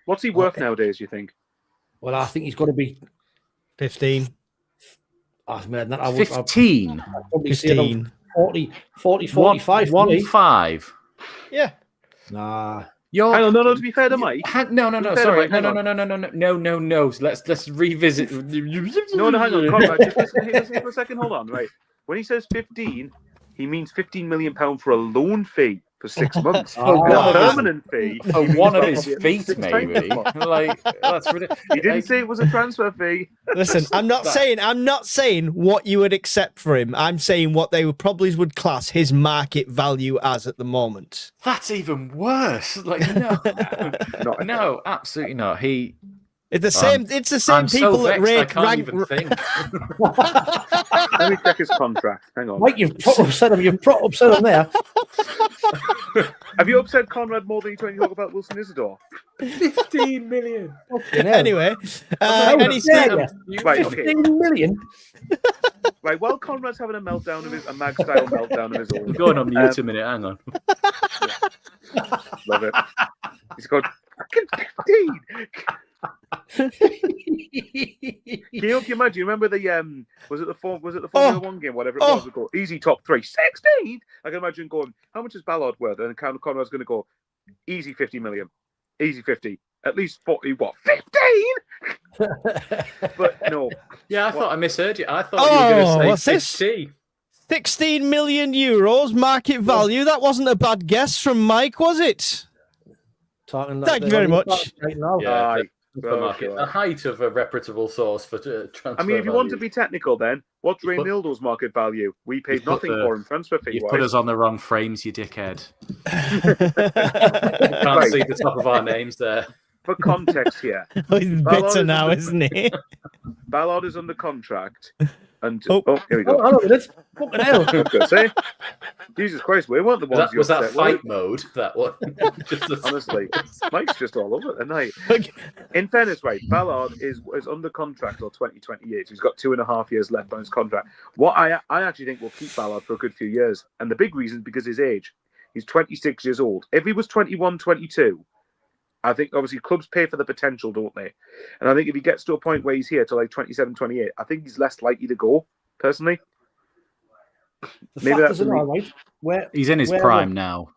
What's he worth nowadays, you think? Well, I think he's got to be 15. Oh, man, that 15? I'd probably say 40, 45. 1.5. Yeah. Nah. Hang on, no, to be fair to Mike. No, sorry. No. Let's revisit. No, hang on, Conrad. Just listen for a second. Hold on, right. When he says 15, he means £15 million for a loan fee for 6 months. A permanent fee. For one of his feet, maybe. Like, that's ridiculous. He didn't say it was a transfer fee. Listen, I'm not saying what you would accept for him. I'm saying what they would class his market value as at the moment. That's even worse. Like, no, absolutely not. It's the same. It's the same people that rate. I can't even think. Let me check his contract. Hang on. Mike, you've put upset him. You've put upset him there. Have you upset Conrad more than you when you talk about Wilson Isidore? 15 million. Anyway, right, 15 million. Right, while Conrad's having a mag style meltdown of his own. Going on mute a minute. Hang on. Love it. He's got fucking 15. Can you imagine? Remember the was it the Formula 1 game, whatever it was? We go easy top 3, 16. I can imagine going, how much is Ballard worth? And Conrad's going to go easy 50 million, easy 50, at least 40. What 15? But no. Yeah, I thought I misheard you. I thought you were going to say what's 60. this? 16 million euros market value. That wasn't a bad guess from Mike, was it? Thank you very much. Right now. Yeah, the height of a reputable source for transfer. I mean, if you want to be technical, then what's Reynildo's market value? We paid nothing for him transfer fee. You put us on the wrong frames, you dickhead. Can't see the top of our names there. For context here, he's bitter now, isn't he? Ballard is under contract. And here we go. Hello, it's fucking hell. I was going to say, Jesus Christ, we weren't the ones. Was that fight mode? That one. Honestly, Mike's just all over it tonight. In fairness, right, Ballard is under contract till 2028. So he's got 2.5 years left on his contract. What I actually think will keep Ballard for a good few years, and the big reason is because his age. He's 26 years old. If he was 21, 22. I think obviously clubs pay for the potential, don't they? And I think if he gets to a point where he's here to like 27, 28, I think he's less likely to go, personally. Maybe that's all right. He's in his prime now.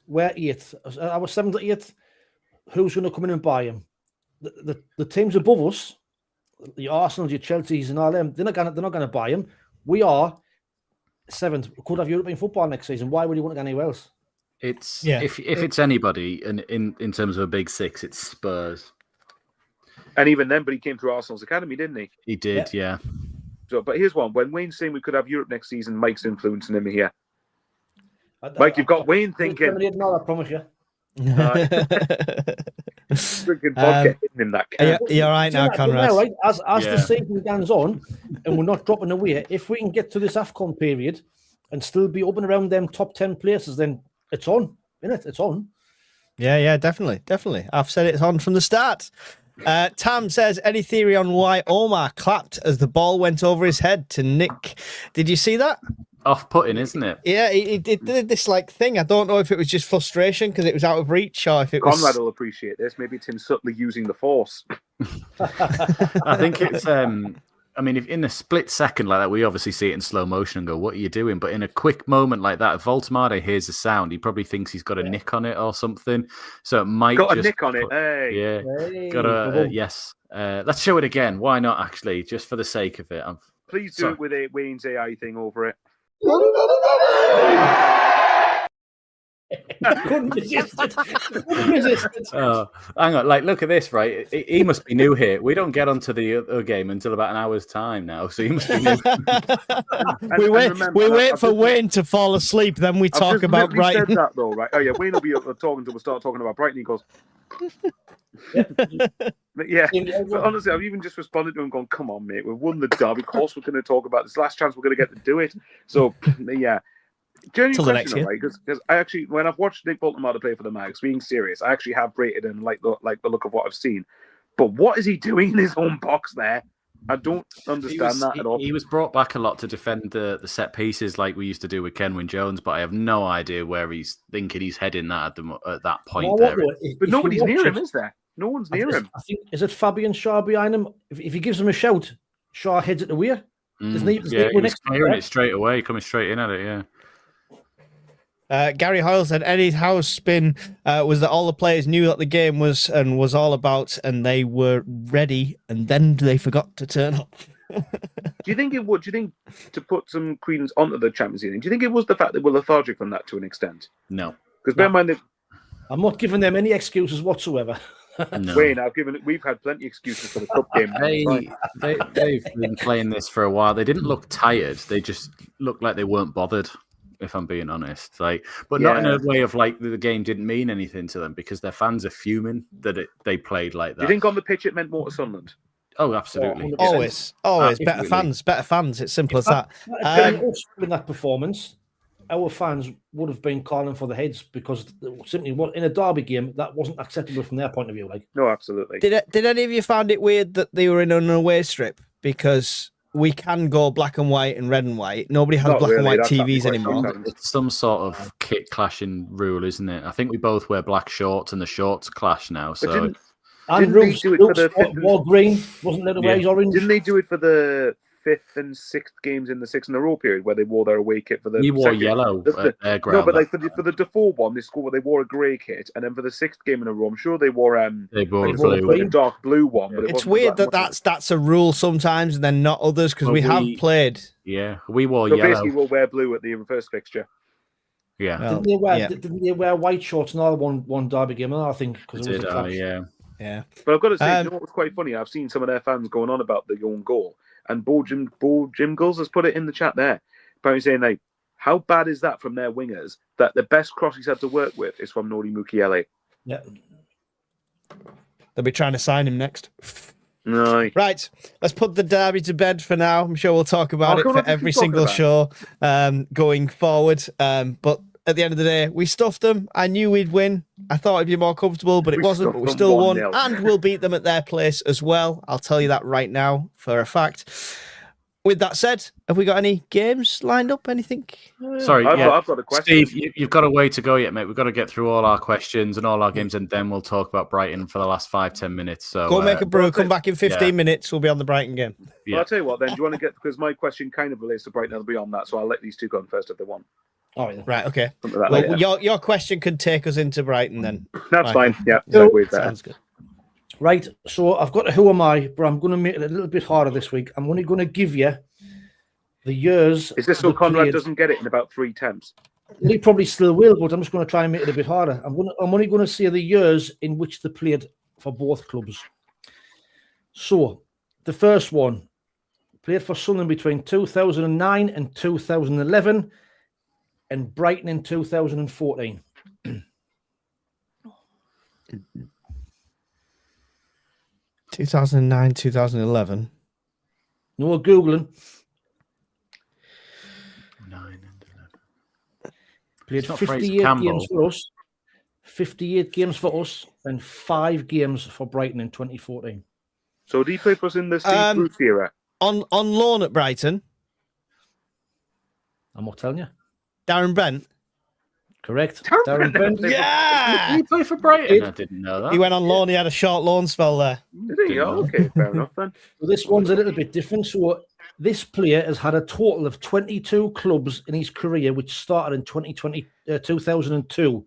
We're 8th. I was 7th, 8th. Who's going to come in and buy him? The teams above us, the Arsenal, your Chelseas and all them, they're not going to buy him. We are 7th. We could have European football next season. Why would you want to go anywhere else? If it's anybody in terms of a big 6, it's Spurs. And even then, but he came through Arsenal's academy, didn't he? He did, yeah. So, but here's one. When Wayne's saying we could have Europe next season, Mike's influencing him here. Mike, you've got Wayne thinking. No, I promise you. Drinking vodka in that can. You're right now, Conrad. Now, right? As the season goes on, and we're not dropping away, if we can get to this AFCON period and still be up and around them top 10 places, then it's on, isn't it? It's on. Yeah, definitely. I've said it's on from the start. Tam says, any theory on why Omar clapped as the ball went over his head to Nick? Did you see that? Off-putting, isn't it? Yeah, he did this thing. I don't know if it was just frustration because it was out of reach or if it was... Conrad will appreciate this. Maybe it's him subtly using the force. I think it's... I mean, if in a split second like that, we obviously see it in slow motion and go, what are you doing? But in a quick moment like that, if Voltemade hears the sound, he probably thinks he's got a nick on it or something. So it might got just a nick on it. Hey. Yeah. Hey. Got a... yes. Let's show it again. Why not, actually? Just for the sake of it. Please do it with a Wayne's AI thing over it. Couldn't resist it. Oh, hang on, look at this, right? He must be new here. We don't get onto the other game until about an hour's time now, so he must be new. we wait for Wayne to fall asleep, then we talk about Brighton. Said that though, right? Oh yeah, Wayne will be talking until we start talking about Brighton. He goes, yeah. But honestly, I've even just responded to him, going, "Come on, mate, we've won the derby. Of course, we're going to talk about this last chance. We're going to get to do it." So yeah. Genuine question, right? Because I actually, when I've watched Nick Voltemade play for the Mags, being serious, I actually have rated and like the look of what I've seen. But what is he doing in his own box there? I don't understand that at all. He was brought back a lot to defend the set pieces like we used to do with Kenwyn Jones, but I have no idea where he's thinking he's heading that at that point there. But nobody's near him, is there? No one's near him. I think, is it Fabian Shaw behind him? If he gives him a shout, Shaw heads it away. He was clearing it straight away, coming straight in at it, yeah. Gary Hoyle said Eddie's house spin was that all the players knew that the game was all about, and they were ready, and then they forgot to turn up. Do you think to put some credence onto the Champions League? Do you think it was the fact that we're lethargic from that to an extent? No, because bear in mind that I'm not giving them any excuses whatsoever. No. Wayne, we've had plenty of excuses for the cup game. They've been playing this for a while. They didn't look tired. They just looked like they weren't bothered. If I'm being honest, but not in a way of the game didn't mean anything to them because their fans are fuming that they played like that. Do you think on the pitch it meant more to Sunderland? Oh, absolutely. Always. Better fans. It's simple as that. In that performance, our fans would have been calling for the heads because simply in a derby game that wasn't acceptable from their point of view. No, absolutely. Did any of you find it weird that they were in an away strip because we can go black and white and red and white? Nobody has black and white TVs anymore. It's some sort of kit clashing rule, isn't it? I think we both wear black shorts and the shorts clash now. So didn't they do it for the wore green? Wasn't that the way he's orange? Didn't they do it for the 5th and 6th games in the 6 in a row period where they wore their away kit for the? We wore yellow at ground. No, but for the Defoe one, they wore a grey kit, and then for the 6th game in a row, I'm sure they wore blue. A dark blue one. But it's weird that's a rule sometimes, and then not others because we have played. Yeah, we wore so yellow. Basically, we'll wear blue at the first fixture. Yeah. Didn't they wear white shorts in one derby game? I think because it was a clash. Yeah. But I've got to say, you know what was quite funny? I've seen some of their fans going on about the own goal. And Jim Gulls has put it in the chat there. Apparently saying, how bad is that from their wingers that the best cross he's had to work with is from Nori Mukiele? Yeah. They'll be trying to sign him next. No. Right. Let's put the derby to bed for now. I'm sure we'll talk about it for every single show going forward. But at the end of the day, we stuffed them. I knew we'd win. I thought it'd be more comfortable, but it wasn't. But we still won, and we'll beat them at their place as well. I'll tell you that right now for a fact. With that said, have we got any games lined up? Anything? Sorry, I've got a question. Steve, you've got a way to go yet, mate. We've got to get through all our questions and all our games, and then we'll talk about Brighton for the last 5-10 minutes. So go make a brew. Come back in 15 minutes. We'll be on the Brighton game. Well, I'll tell you what. Then do you want to get because my question kind of relates to Brighton. I'll be on that, so I'll let these two go on first if they want. Oh, yeah. Right, okay. Well, your question could take us into Brighton then. That's fine. Yeah, sounds good. Right, so I've got a who am I, but I'm going to make it a little bit harder this week. I'm only going to give you the years. Is this so Conrad doesn't get it in about 3 attempts? He probably still will, but I'm just going to try and make it a bit harder. I'm only going to say the years in which they played for both clubs. So, the first one, played for Sunderland between 2009 and 2011 and Brighton in 2014. 2009, 2011. No Googling. 9 and 11. Played It's not 58 Fraser games Campbell. for us. 58 games for us and 5 games for Brighton in 2014. So did he play for us in the Steve Bruce era? On loan at Brighton, I'm not telling you. Darren Brent. Correct. Darren Darren Brent. Brent. Yeah! Did he play for Brighton? I didn't know that. He went on loan. He had a short loan spell there. Did he? Oh, okay, fair enough then. So this one's a little bit different. So this player has had a total of 22 clubs in his career, which started in 2002.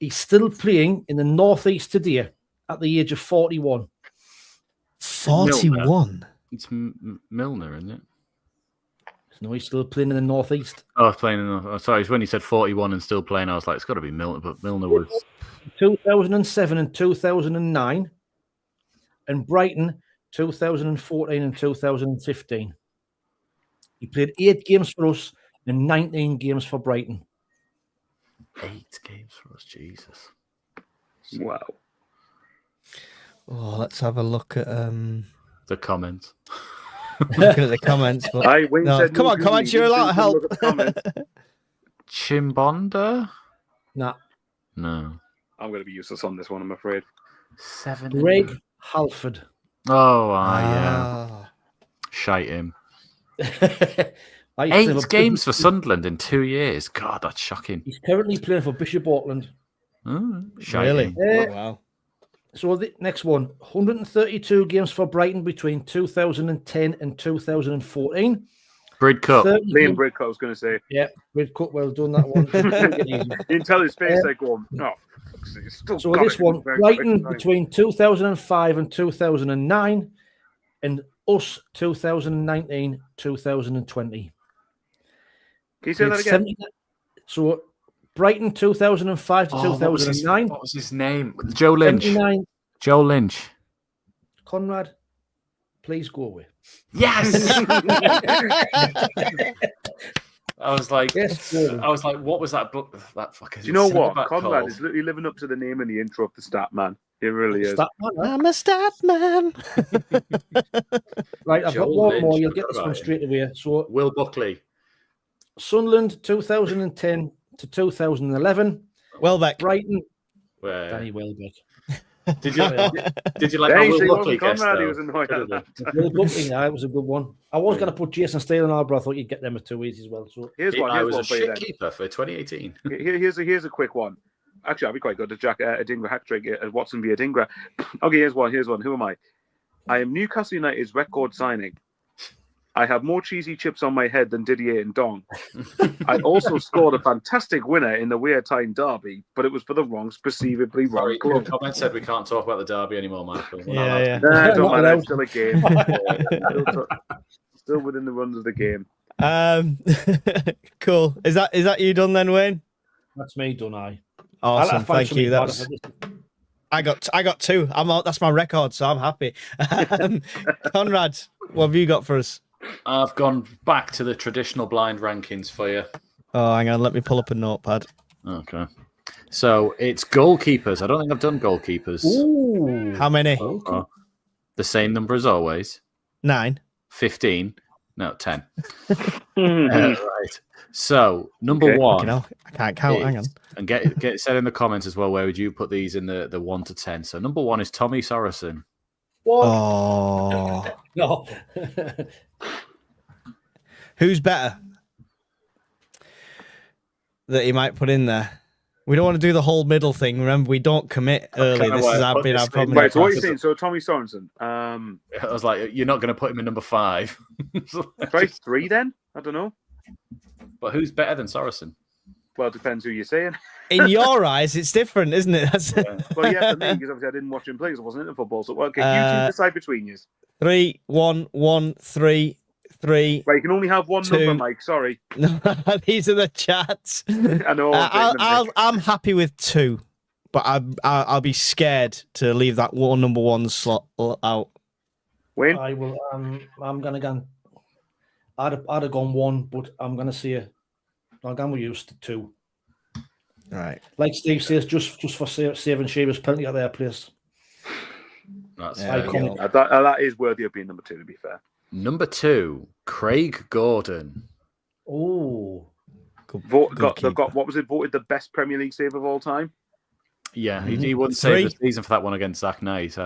He's still playing in the Northeast today at the age of 41. 41. It's Milner, isn't it? No, he's still playing in the Northeast. Oh, playing in the... sorry, when he said 41 and still playing, I was like, it's got to be Milner, but Milner was... 2007 and 2009. And Brighton, 2014 and 2015. He played 8 games for us and 19 games for Brighton. 8 games for us, Jesus. Wow. Oh, let's have a look at The comments. looking at the comments. But Wayne no, said come no on, comments, Googling. you're He allowed to didn't help. look at the comments. Chimbonda? Nah. No. I'm going to be useless on this one, I'm afraid. 7. Greg Halford. Oh, yeah. Ah. Shite him. I used to have 8 a games big- for Sunderland in 2 years. God, that's shocking. He's currently playing for Bishop Auckland. Shite Really? him. Oh, wow. So the next one, 132 games for Brighton between 2010 and 2014. Brid Cup. 30 Liam games- Bridcut, I was going to say. Yeah, Red Cup, well done that one. You can tell his face, like, going, no. He's still So got this it. one, Very Brighton quick. between 2005 and 2009, and us 2019, 2020. Can you say that again? So Brighton 2005 to Oh, 2009. what was his name? Joe Lynch. 79. Joe Lynch. Conrad, please go away. Yes. I was like, Yes, what was that book? That fucking. Do you know what? centre-back Conrad called? is literally living up to the name in the intro of the stat man. He really is. I'm a stat man. Right, I've Joe got one Lynch, more. You'll forgot get this about one him. straight away. So Will Buckley. Sunderland 2010 to 2011. Welbeck. Brighton, Where Danny Welbeck. did you like Yeah, how he Will said he Buckley wasn't guessed? Conrad, he though? was annoyed at that. Will Buckley, that was a good one. I was going to put Jason Steele and Arbor. I thought you'd get them at 2 easy as well. So Here's one. I Here's was a one for you shit then. keeper for 2018. Here's a quick one. Actually, I'll be quite good. The Jack Adingra hat trick at Watson v Adingra. Okay, here's one. Who am I? I am Newcastle United's record signing. I have more cheesy chips on my head than Didier and Dong. I also scored a fantastic winner in the Wear Tyne derby, but it was for the perceivably wrong Sorry, club. comment said we can't talk about the derby anymore, Michael. We're not Yeah, allowed yeah. to. Nah, don't Not matter. allowed. It's still a game. Still within the runs of the game. Cool. Is that you done then, Wayne? that's me done, I. Awesome. Thank you. That's I got 2. That's my record, so I'm happy. Conrad, what have you got for us? I've gone back to the traditional blind rankings for you. Oh, hang on. Let me pull up a notepad. Okay. So it's goalkeepers. I don't think I've done goalkeepers. Ooh. How many? Oh, the same number as always. 9. 15. No, 10. Right. So number one. You know, I can't count. Hang on. And get it said in the comments as well. Where would you put these in the 1 to 10? So number 1 is Tommy Sorensen. What? Oh, No. who's better that he might put in there? We don't want to do the whole middle thing. Remember, we don't commit early. kinda This why has I put been our this problem. in. Right, so what are you Because- saying? So Tommy Sorensen. I was like, you're not going to put him in number 5. Try 3 then? I don't know. But who's better than Sorensen? Well, it depends who you're saying. In your eyes, it's different, isn't it? That's Well, yeah, for me, because obviously I didn't watch him play because I wasn't into football. So, okay, you two decide between you. 3, 1, 1, 3, 3. Right, you can only have one 2. number, Mike. Sorry. No, these are the chats. I know. I'm happy with 2, but I'll be scared to leave that number 1 slot out. Wayne? I will. I'm gonna go. I'd have gone 1, but I'm gonna say I'll go with you to 2. Right. Like Steve says, just for saving Shearer's penalty at their place. That's There fair. you go. That is worthy of being number 2, to be fair. Number 2, Craig Gordon. Oh, Good Got keeper. what was it? Voted the best Premier League save of all time. Yeah, he wouldn't save 3. the season for that one against Zach Knight.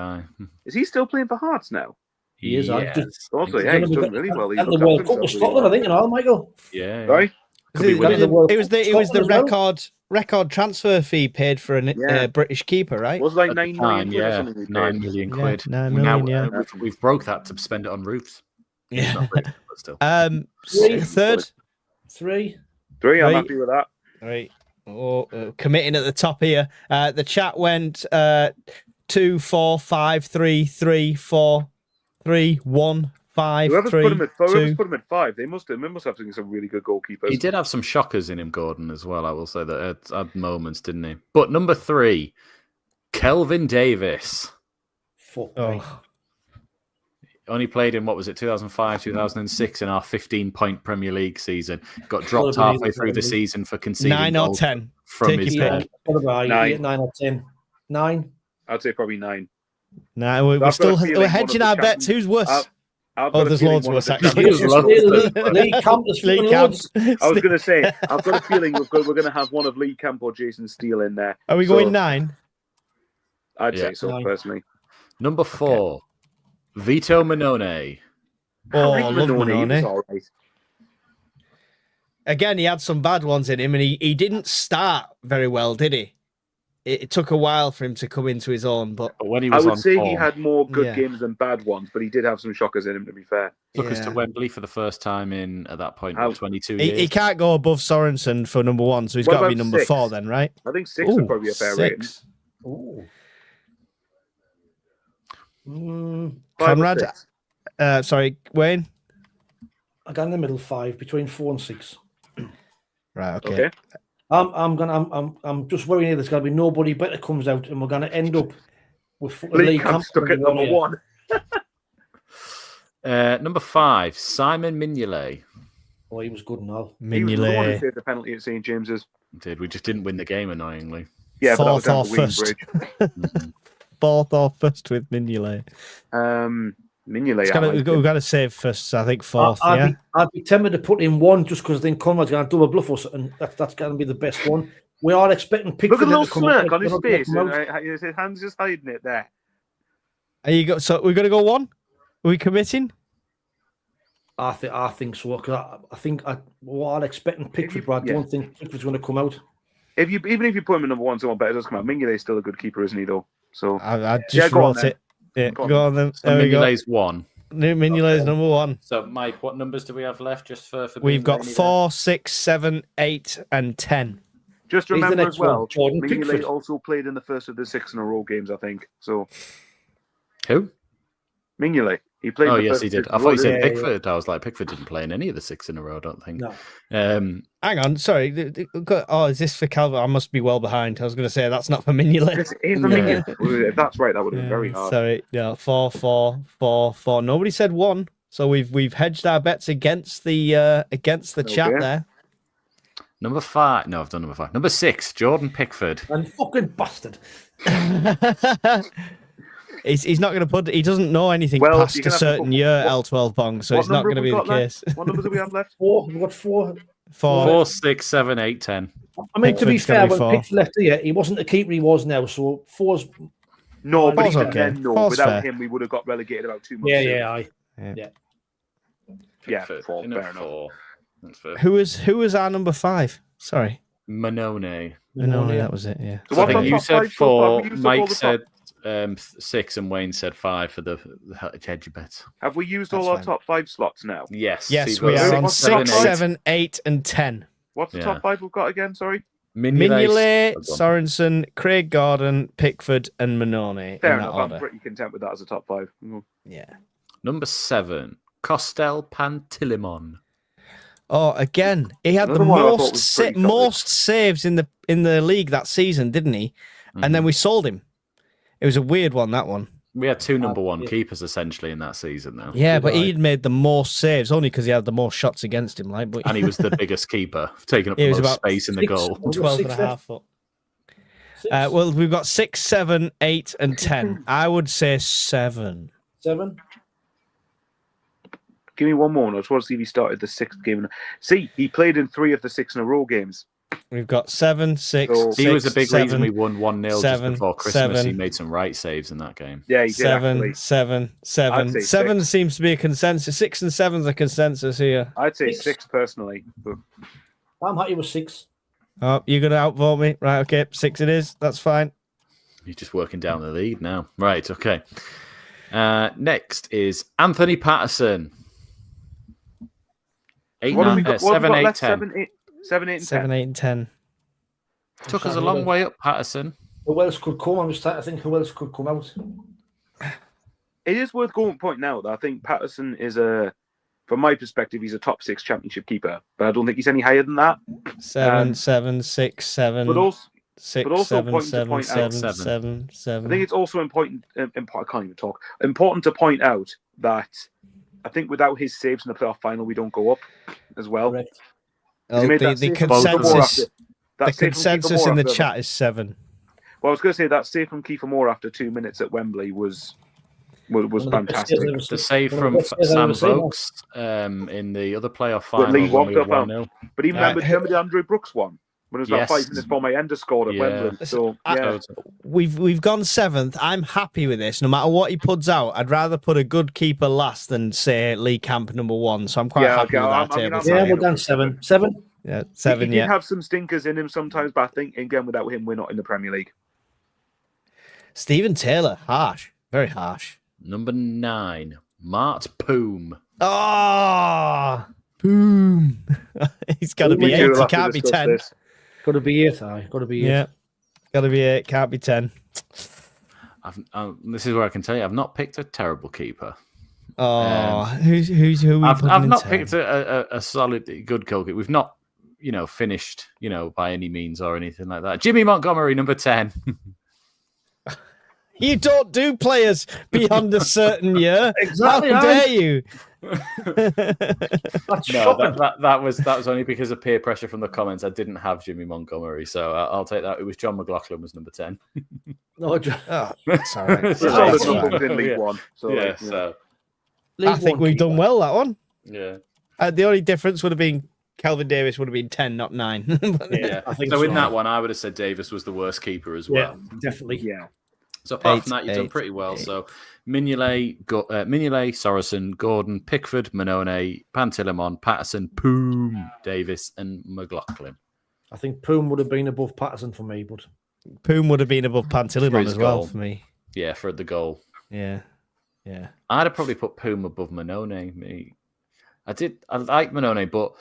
Is he still playing for Hearts now? he is. I Yes. just Also, yeah, he's done really well. He's at the looked World after Cup with himself really Scotland, well. I think, and all, Michael. Yeah. Sorry? Could be It winning. was the Scotland as well. record transfer fee paid for a Yeah. British keeper, right? Was it like At the 9 million time, quid or yeah, something? we 9 paid? million Yeah, quid. 9 Now, million, yeah. we've broke that to spend it on roofs. It's Yeah. not rich, but still. Third. 3. 3, I'm Right. happy with that. Right. Committing at the top here. The chat went 2, 4, 5, 3, 3, 4, 3, 1, 5, Whoever's 3, put him at 2. 5, they must have some really good goalkeepers. He did have some shockers in him, Gordon, as well. I will say that at moments, didn't he? But number 3, Kelvin Davis. Fuck me. Oh, Only played in, 2005, 2006 in our 15-point Premier League season. Got dropped Well, halfway through the season for conceding 9 or goals 10. from Take his your head. pick. What about 9. 9 or 10? 9. I'd say probably 9. No, I've got a feeling we're hedging one our of the bets. champions- Who's worse? I've Oh, got a there's feeling loads one of worse, the actually. champions- Lee Camp is Lee fucking Camp. loads. I was going to say, I've got a feeling we're going to have one of Lee Camp or Jason Steele in there. Are we So, going 9? I'd Yeah. say so, 9. personally. Number 4, Vito Minone. I Oh, think I love Minone, he was Minone. all right. Again, he had some bad ones in him, and he didn't start very well, did he? It took a while for him to come into his own, but But when he I was would on say form, he had more good Yeah. games than bad ones, but he did have some shockers in him, to be fair. took us to yeah. Wembley for the first time in, at that point, How- 22 he years. can't go above Sorensen for number 1, so he's What got to be about number 6? 4 then, right? I think 6 would probably be a fair rating. 6. Ooh. 5 or Conrad? 6. Sorry, Wayne? I got in the middle 5, between 4 and 6. Right, okay. Okay. I'm just worrying there's going to be nobody better comes out, and we're going to end up with fucking Lee Lee Camp Camp stuck at number 1. Number 5, Simon Mignolet. Oh, he was good and all. He was the one who Mignolet. saved the penalty at St James's. We just didn't win the game, annoyingly. Yeah, but that was down Fourth to or first. Wayne 4th or 1st with Mignolet. Bridge. Mignolet, We've got to save first, I think 4th, I'd, yeah? I'd be tempted to put in 1 just because I think Conrad's going to do a bluff or something. That's going to be the best one. We are expecting Look Pickford at the little to come out. smirk on his They're not gonna face. come out. And his hand's just hiding it there. So we're going to go 1? Are we committing? I think so. Because I think what I'm expecting Pickford, but I don't think Pickford's going to come out. Even if you put him in number 1, someone better does come out. Mignolet's still a good keeper, isn't he, though? So I just go on wrote then. it. Yeah, Go on go on then. So There we go. Mignolet's 1. Mignolet's number 1. So, Mike, what numbers do we have left just for We've being got zany 4, 6, 7, 8, and 10. just the remember next as well, one? Jordan Mignolet Pickford. also played in the first of the 6 in a row games, I think. So there? Who? Mignolet, he played. Oh, the yes, first he did. 6 in I a thought row, you said didn't he? Pickford. I was like, Pickford didn't play in any of the 6 in a row, I don't think. No. Hang on, sorry. Oh, is this for Calvert? I must be well behind. I was going to say that's not for Mignolet. It's for Yeah. Mignolet. If that's right, that would have been very hard. Sorry, yeah, 4, 4, 4, 4. Nobody said 1, so we've hedged our bets against the chat Okay. there. Number 5. No, I've done number 5. Number 6, Jordan Pickford. And fucking bastard. He's not going to put. He doesn't know anything Well, past you're a gonna have to certain put- year, what- L12 bong, so What it's not number going to have be we the got left? case. What numbers do we have left? 4. We've got 4. 4. 4, 6, 7, 8, 10. I mean, to be Pickford's gonna fair, be when 4. Pickford left here, he wasn't the keeper he was now. So 4's. No, but Four's even okay. then, no. Four's Without fair. him, we would have got relegated about 2 months. Yeah, sooner. yeah, Yeah, Pickford 4, in fair at enough. 4. That's fair. Who was our number 5? Sorry, Minone. no, that was it. Yeah. So So I what's think our you top said 5 so far? 4, We used up all Mike the said 6, and Wayne said 5 for the hedge bets. Have we used That's all our fine. top 5 slots now? Yes. Yes, so we you've got are on What's the top 6, five? 7, 8, and 10. What's the Yeah. top 5 we've got again? Sorry. Mignolet, Oh, go on. Sorensen, Craig Gordon, Pickford, and Minone Fair in that enough. I'm order. pretty content with that as a top 5. Yeah. Number 7, Costel Pantilimon. Oh, again, he had Another the one I thought most was pretty solid. most saves in the league that season, didn't he? And then we sold him. It was a weird one, that one. We had two number one keepers essentially in that season, though. Yeah, but he'd made the most saves only because he had the most shots against him. Like, but And he was the biggest keeper, taking up He the was most about space in the 6. goal. 12 and a half foot. Well, we've got 6, 7, 8, and 10. I would say 7. 7. Give me one more. I just want to see if he started the 6th game. See, he played in 3 of the 6 in a row games. We've got 7, 6, So- He was a big 7, reason we won 1-0 just 7, before Christmas. 7. He made some right saves in that game. Yeah, he did 7, actually. 7, I'd 7. say 7 6. seems to be a consensus. 6 and 7's a consensus here. I'd say 6. 6 personally. But I'm happy with 6. Oh, you're going to outvote me? Right, okay. 6 it is. That's fine. He's just working down the lead now. Right, okay. Next is Anthony Patterson. 7, 8, 10. 7, 8, and 10. 7, 8, and 10. Took us a long way up, Patterson. Who else could come? I'm just trying to think who else could come out. It is worth pointing out that I think Patterson is from my perspective, he's a top 6 championship keeper, but I don't think he's any higher than that. 7, 7, 6, 7. But also, 6, but also 7, important to 7, point 7, out- 7, 7. I think it's also important. I can't even talk. Important to point out that I think without his saves in the playoff final, we don't go up as well. Correct. Oh, He made the that save from Kiefer Moore consensus, after- the that save from Kiefer consensus Moore in the after- chat is 7. Well, I was going to say that save from Kiefer Moore after 2 minutes at Wembley was One of the best fantastic. saves I've ever seen. The save One of from the best saves I've Sam ever seen. Vokes in the other playoff final. League when One we were playoff final. 1-0. But even remember the Andrew Brooks one when it was about 5 Yes. minutes before my end scored at Yeah. Wembley. So yeah, We've gone 7th. I'm happy with this. No matter what he puts out, I'd rather put a good keeper last than say Lee Camp number 1. So I'm quite Yeah, happy okay, with I that mean, table. I'm Yeah, happy. we're down 7. 7. Yeah, he 7. did Yeah, have some stinkers in him sometimes, but I think again without him, we're not in the Premier League. Stephen Taylor, harsh, very harsh. Number 9, Mart Poom. Oh, boom! He's got to be We 8. do He have to can't be discuss 10. this. Got to be 8. Got to be 8. Yeah, got to be 8. Can't be 10. This is where I can tell you, I've not picked a terrible keeper. Oh, who we I've putting in not 10? picked a solid, good goalkeeper. We've not, finished, by any means or anything like that. Jimmy Montgomery, number 10. You don't do players beyond a certain year. Exactly, How aye. dare you? That's No, shocking. that was only because of peer pressure from the comments. I didn't have Jimmy Montgomery, so I'll take that. It was John McLaughlin was number 10. No, Oh, it's all right. It's Yeah, all it's the fine. numbers in League Yeah. One. So Yeah, like, so I think we've done well that one. yeah. The only difference would have been Calvin Davis would have been 10, not 9. Yeah, I think so so. in that one, I would have said Davis was the worst keeper as well. Yeah, definitely. yeah. So apart 8, from that, you've done 8, pretty well. 8. So Mignolet, Sorensen, Gordon, Pickford, Mannone, Pantilimon, Patterson, Poom, Davis, and McLaughlin. I think Poom would have been above Patterson for me, but Poom would have been above For Pantilimon his as well goal. for me. Yeah, for the goal. Yeah. Yeah. I'd have probably put Poom above Mannone. I like Mannone, but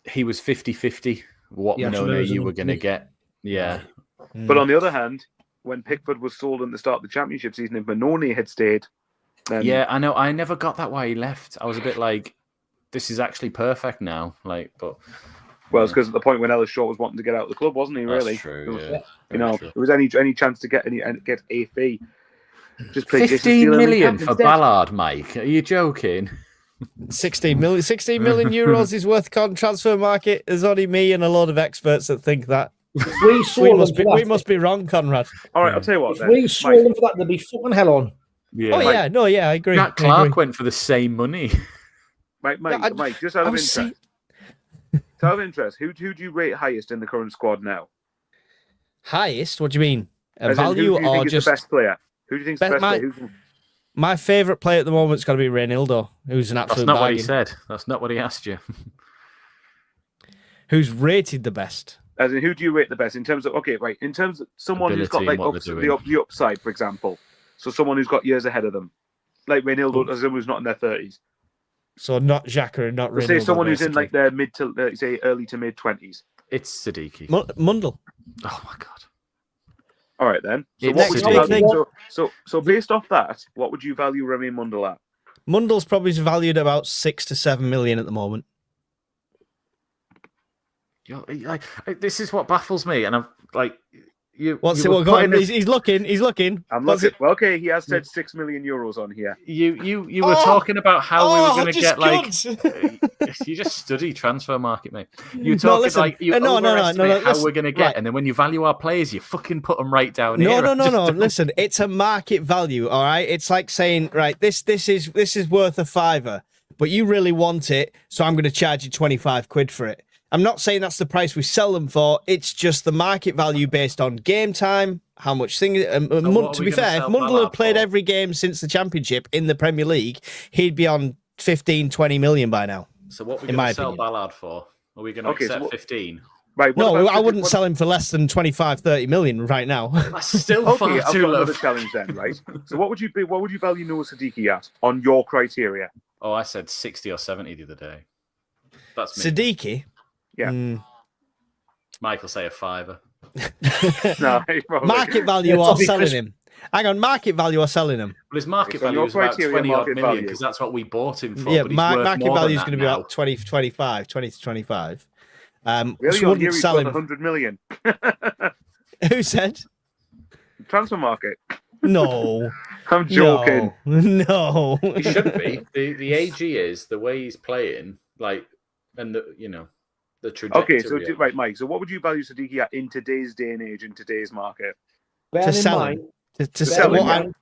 he was 50-50 what Yeah, Mannone Toulouse you and were going to Leeds. get. Yeah. But on the other hand, when Pickford was sold in the start of the championship season, if Mannone had stayed, then Yeah, I know. I never got that why he left. I was a bit like, this is actually perfect now. But well, it's because at the point when Ellis Shaw was wanting to get out of the club, wasn't he? that's Really, true. It was- Yeah. you know, Very true. if there was any chance to get a fee, just play 15 million for Ballard, Mike. Are you joking? 16 million euros is worth on transfer market. There's only me and a lot of experts that think that. we sold them for We that. must be wrong, Conrad. All right, I'll tell you what. If Then, we Mike, sold them for that, they'd be fucking hell on. Yeah. Oh, yeah. No, yeah, I agree. Jack I Clark agree. went for the same money. Mike, I- just out I of was interest. Out of interest, who do you rate highest in the current squad now? Highest? What do you mean? A As in, value who do you or think is just the best player? Who do you think is the Best- best player? Who's- my favourite player at the moment's got to be Reynildo, who's an That's absolute not what he bargain. said. That's not what he asked you. Who's rated the best? As in, who do you rate the best in terms of in terms of someone who's got Ability like and what they're the upside, for example. So someone who's got years ahead of them, like Reynildo, as someone who's not in their 30s. So not Xhaka and not So Reynildo. say someone who's in basically. like their mid to say early to mid 20s. It's Siddiqui. Mundle. Oh my god. All right then. So It's what would you next value? thing. So based off that, what would you value Remy Mundle at? Mundle's probably valued at about 6 to 7 million at the moment. This is what baffles me, and I'm like, What's you it? were Well, go on. putting this- He's looking. I'm What's looking. it? Well, okay, he has said 6 million euros on here. You were talking about how we were going to just get like. good. You just study transfer market, mate. You No, talking listen. like you No, overestimate how listen. we're going to get, Right. and then when you value our players, you fucking put them right down No, here. no, I no, just no. don't- Listen, it's a market value, all right? It's like saying, right, this is worth a £5, but you really want it, so I'm going to charge you 25 quid for it. I'm not saying that's the price we sell them for. It's just the market value based on game time, how much thing. what are To we be gonna fair, if sell Mundell Ballard had played for? every game since the Championship in the Premier League, he'd be on 15, 20 million by now. So what are we in going my to sell opinion. Ballard for? Are we going to Okay, so accept what- 15? Right. what No, about- I wouldn't what- sell him for less than 25, 30 million right now. That's still Okay, far I've too got low. another challenge then, right? So what would you value Noah Siddiqui at on your criteria? Oh, I said 60 or 70 the other day. That's me. Siddiqui? Yeah. Michael say a £5. No, probably. Market value Yeah, or Toby selling Crisp. him? Hang on, market value or selling him? Well, his market So value your is about criteria, 20 odd market million value. because that's what we bought him for. Yeah, but he's worth market more value than is going to that be now. about 20 to 25. Really, So on wouldn't here he's sell worth him. 100 million. Who said? Transfer market. No. I'm joking. No. He shouldn't be. The AG is the way he's playing, like, and the trajectory. Okay, so right, Mike. So what would you value Siddiqui at in today's day and age, in today's market? Bear To in sell mind, him. To sell sell him, what yeah. I-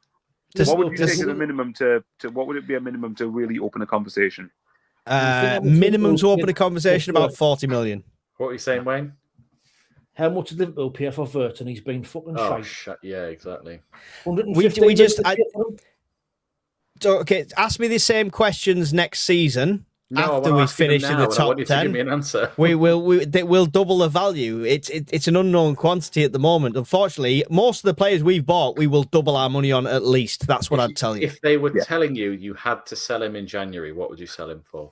to- What would you to- take as a minimum to what would it be a minimum to really open a conversation? minimum to open a conversation about 40 million. What are you saying, Wayne? how much did Liverpool pay for Verton? He's been fucking Oh, shite. yeah, exactly. 115 we just- million to pay for him? So, okay, ask me the same questions next season No, I after wanna we ask you them finish in now, the and I top want you to give 10. me an answer. We'll double the value. It's an unknown quantity at the moment. Unfortunately, most of the players we've bought, we will double our money on at least. That's what I'd tell you. If they were telling you had to sell him in January, what would you sell him for?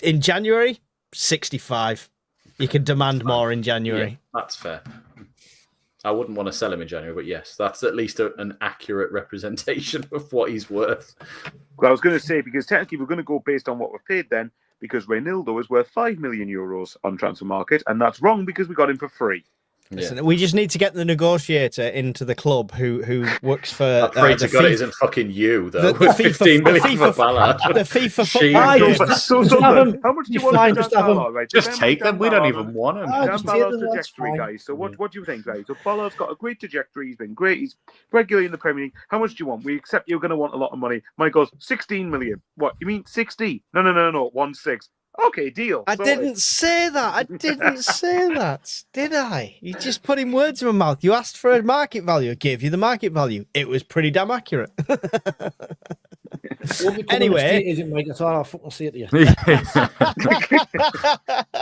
In January, 65. You can demand more in January. Yeah, that's fair. I wouldn't want to sell him in January, but yes, that's at least an accurate representation of what he's worth. Well, I was going to say, because technically we're going to go based on what we've paid then, because Reynaldo is worth 5 million euros on transfer market, and that's wrong because we got him for free. Listen, we just need to get the negotiator into the club who works for. I pray the to God it FIFA isn't fucking you, though. the With FIFA 15 million FIFA for Ballard. the FIFA She- football. So, have him. how much do you You want fine, for just Dan have him. Ballard, right? Just Dan- take Dan them. We don't Ballard- even want them. Ah, Dan just take Ballard's them, that's trajectory, fine. guys. So what do you think, guys? So Ballard's got a great trajectory. He's been great. He's regularly in the Premier League. How much do you want? We accept you're going to want a lot of money. Mike goes, 16 million. What? You mean 60? No. 16. Okay, deal. I Sorted. didn't say that. I didn't say that, did I? You just putting words in my mouth. You asked for a market value. I gave you the market value. It was pretty damn accurate. Anyway. Agent, Mike, that's all I'll fucking say to you.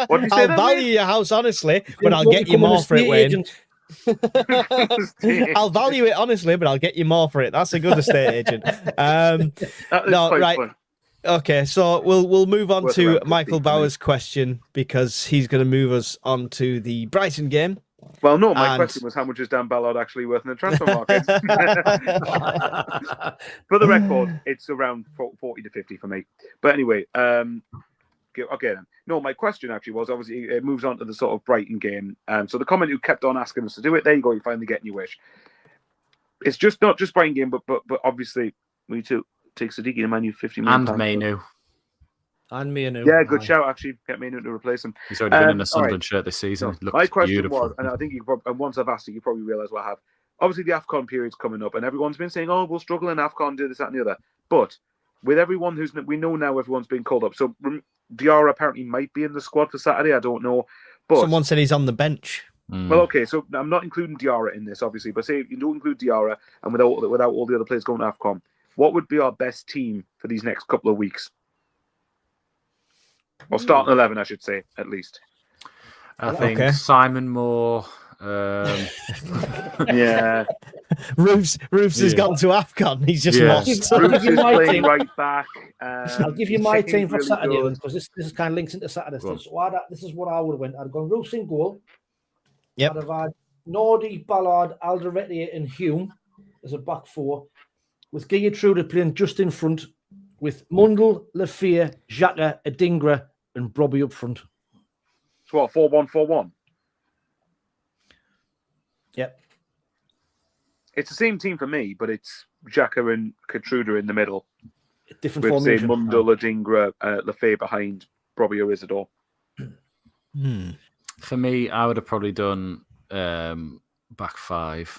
What did you say I'll then, value mate? your house honestly, but I'll You'll get you become an more for it, estate Wayne. agent. I'll value it honestly, but I'll get you more for it. That's a good estate agent. That is No, quite right. fun. Okay, so we'll move on Worth to around 15 Michael for me. Bauer's question because he's going to move us on to the Brighton game. Well, no, my And- question was how much is Dan Ballard actually worth in the transfer market? For the record, it's around 40 to 50 for me. But anyway, okay then. No, my question actually was, obviously, it moves on to the sort of Brighton game. So the comment who kept on asking us to do it, there you go, you're finally getting your wish. It's just not just Brighton game, but obviously we need to take Siddiqui to Man U 50 million. And Mainu. And me and Yeah, good shout, actually. Get Mainu to replace him. He's already been in all a Sunderland right. shirt this season. It looks My question beautiful. was, and I think and once I've asked it, you probably realise what I have. Obviously, the AFCON period's coming up, and everyone's been saying, "Oh, we'll struggle in AFCON, do this, that, and the other." But with everyone we know now, everyone's been called up. So Diarra apparently might be in the squad for Saturday. I don't know, but Someone said he's on the bench. well, okay. So I'm not including Diarra in this, obviously. But say you don't include Diarra, and without all the other players going to AFCON, what would be our best team for these next couple of weeks? Or starting 11, I should say, at least. I think Okay. Simon Moore. Yeah. Roofs has Yeah. gone to AFCON. He's just Yeah. lost. I'll Bruce give you is my playing team. right back. I'll give you my team for really Saturday good. because this is kind of links into Saturday. Go on. So this is what I would have went. I'd have gone Roos in goal. Yep. I'd have had Nordy, Ballard, Alderete and Hume as a back four, with Gertrude playing just in front, with Mundell, Lafayette, Xhaka, Adingra and Robbie up front. So what, 4-1-4-1? It's the same team for me, but it's Xhaka and Katruda in the middle. Different With, say, formation. Mundell, Adingra, Lafay behind Bobby or Isidore. For me, I would have probably done back five,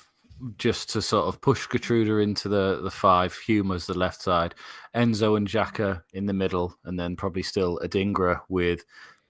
just to sort of push Katruda into the five, Hume as the left side, Enzo and Xhaka in the middle, and then probably still Adingra with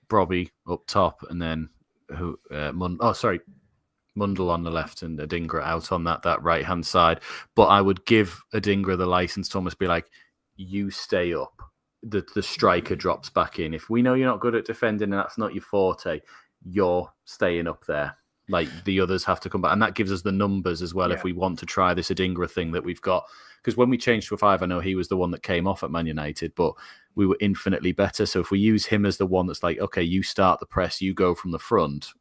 Bobby up top, and then Mundell on the left and Adingra out on that right-hand side. But I would give Adingra the license to almost be like, you stay up. The striker drops back in. If we know you're not good at defending and that's not your forte, you're staying up there. Like, the others have to come back. And that gives us the numbers as well if we want to try this Adingra thing that we've got. Because when we changed to a 5, I know he was the one that came off at Man United, but we were infinitely better. So if we use him as the one that's like, okay, you start the press, you go from the front,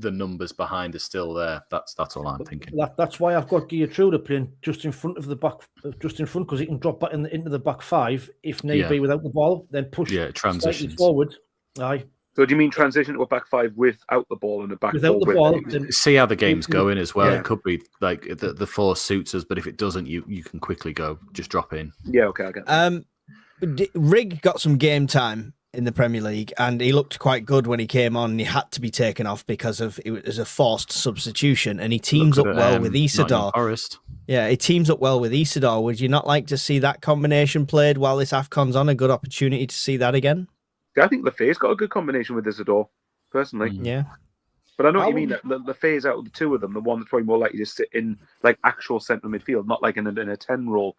the numbers behind are still there. That's all I'm thinking. That's why I've got Gertrude playing just in front of the back, because he can drop back into the back five if need be without the ball, then push transitions forward. Aye. So do you mean transition to a back five without the ball and a back without the ball? See how the game's going as well. Yeah. It could be like the force suits us, but if it doesn't, you can quickly go, just drop in. Yeah, okay, I get that. Rigg got some game time in the Premier League, and he looked quite good when he came on, and he had to be taken off because of it was a forced substitution, and he teams up well with Isidore. Yeah, he teams up well with Isidore. Would you not like to see that combination played while this AFCON's on? A good opportunity to see that again? I think Lafay's got a good combination with Isidore, personally. Yeah. But I know what you mean. Lafay's out of the two of them, the one that's probably more likely to sit in like actual central midfield, not like in a 10 role.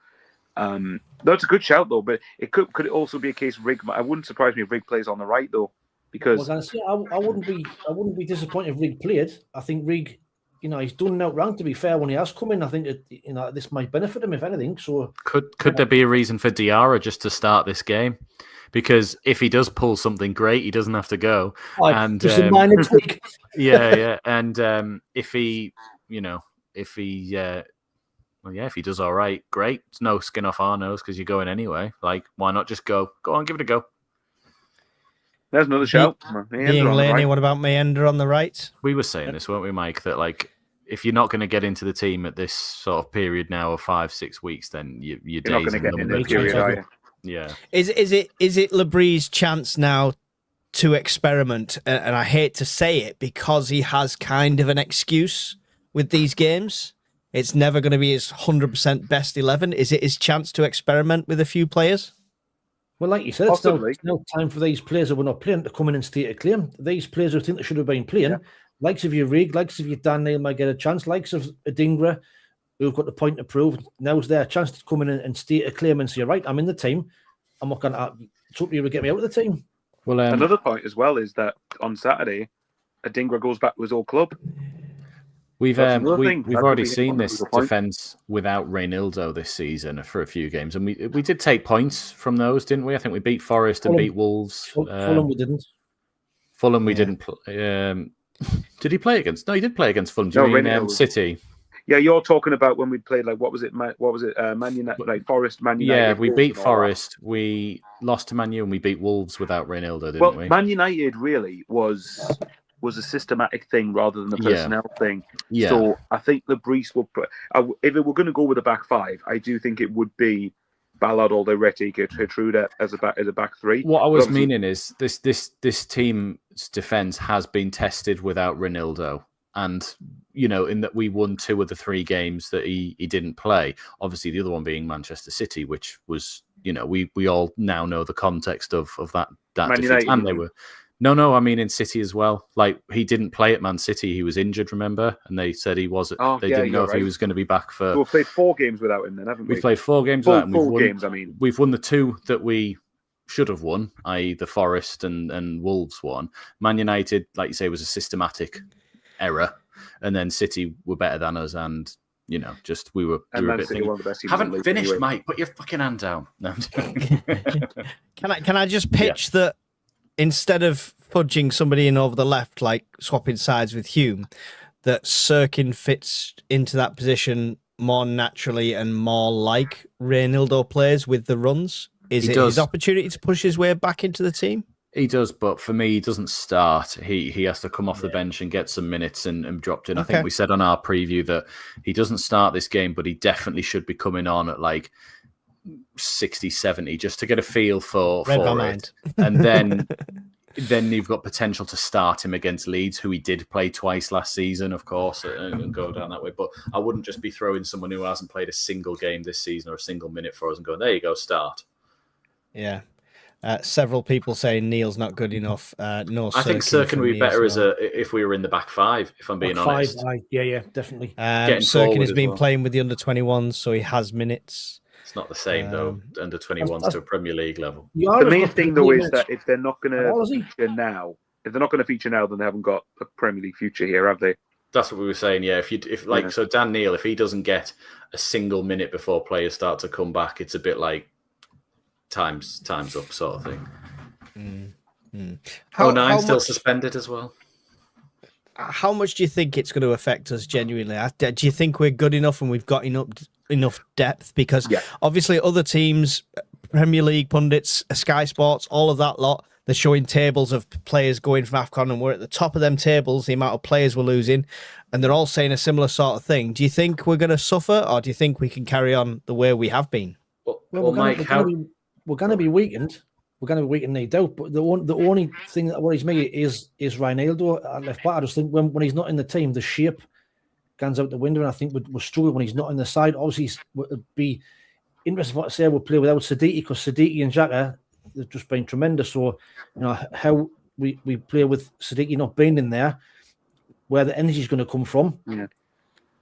No, it's a good shout though, but could it also be a case Rigg? I wouldn't surprise me if Rigg plays on the right though, because I wouldn't be disappointed if Rigg played. I think Rigg, he's done no wrong. To be fair, when he has come in, I think this might benefit him if anything. So could there be a reason for Diarra just to start this game? Because if he does pull something great, he doesn't have to go. And just a minor tweak. And if he does all right, great. It's no skin off our nose because you're going anyway. Like, why not just go? Go on, give it a go. There's another shout. Being Laney, what about Meander on the right? We were saying this, weren't we, Mike? That like, if you're not going to get into the team at this sort of period now of 5-6 weeks, then you're not going to get in the period, are you? Yeah. Is it Labríe's chance now to experiment? And I hate to say it because he has kind of an excuse with these games. It's never going to be his 100% best 11. Is it his chance to experiment with a few players? Well, like you said, it's no time for these players that were not playing to come in and state a claim. These players who think they should have been playing, likes of your Rigg, likes of your Dan Neil might get a chance, likes of Adingra, who've got the point to prove. Now's their chance to come in and state a claim and say, right, I'm in the team. I'm not going to hope you would get me out of the team. Well, another point as well is that on Saturday, Adingra goes back to his old club. We've already seen this defence without Reynildo this season for a few games, and we did take points from those, didn't we? I think we beat Forest and beat Wolves. Fulham we didn't. Fulham we didn't. Did he play against? No, he did play against Fulham. Do you mean City? Yeah, you're talking about when we played like what was it? Man United, like Forest, Man United. Yeah, we beat Forest. We lost to Man U and we beat Wolves without Reynildo, didn't we? Man United really was a systematic thing rather than a personnel thing. Yeah. So I think Labríe will put. If it were going to go with a back five, I do think it would be Ballard, Alderweireld, Gertrude as a back three. What I was meaning is this team's defence has been tested without Reynildo. And, in that we won 2 of the 3 games that he didn't play. Obviously, the other one being Manchester City, which was, we all now know the context of that defeat. United, and they were... No, I mean in City as well. Like, he didn't play at Man City. He was injured, remember? And they said he wasn't... they didn't know if he was going to be back for... We've played 4 games without him then, haven't we? We've played 4 games without him. Full games, I mean. We've won the 2 that we should have won, i.e. the Forest and Wolves one. Man United, like you say, was a systematic error, and then City were better than us, and we were a bit. City, one of the best teams haven't finished, anyway. Mike. Put your fucking hand down. No, Can I just pitch that instead of fudging somebody in over the left, like swapping sides with Hume, that Sirkin fits into that position more naturally and more like Reynildo plays with the runs? Is it his opportunity to push his way back into the team? He does, but for me, he doesn't start. He has to come off the bench and get some minutes and dropped in. I think we said on our preview that he doesn't start this game, but he definitely should be coming on at like 60, 70, just to get a feel for it. And then you've got potential to start him against Leeds, who he did play twice last season, of course, and go down that way. But I wouldn't just be throwing someone who hasn't played a single game this season or a single minute for us and going, there you go, start. Yeah. Several people saying Neil's not good enough. No, I think Sirkin would be better if we were in the back five, if I'm being honest. Yeah, definitely. Sirkin has been playing with the under-21s, so he has minutes. It's not the same, though, under-21s to a Premier League level. The main thing, though, is that if they're not going to feature now, then they haven't got a Premier League future here, have they? That's what we were saying, yeah. So Dan Neil, if he doesn't get a single minute before players start to come back, it's a bit like, time's up sort of thing. Nine's still suspended as well. How much do you think it's going to affect us genuinely? Do you think we're good enough and we've got enough depth? Because obviously other teams, Premier League pundits, Sky Sports, all of that lot, they're showing tables of players going from AFCON, and we're at the top of them tables, the amount of players we're losing, and they're all saying a similar sort of thing. Do you think we're going to suffer, or do you think we can carry on the way we have been? We're going to be weakened. We're going to be weakened, no doubt. But the only thing that worries me is Reinaldo at left back. I just think when he's not in the team, the shape goes out the window, and I think we're struggling when he's not in the side. Obviously, it'd be interesting what to say we'll play without Siddiqui, because Siddiqui and Xhaka have just been tremendous. So, how we play with Siddiqui not being in there, where the energy is going to come from. Yeah.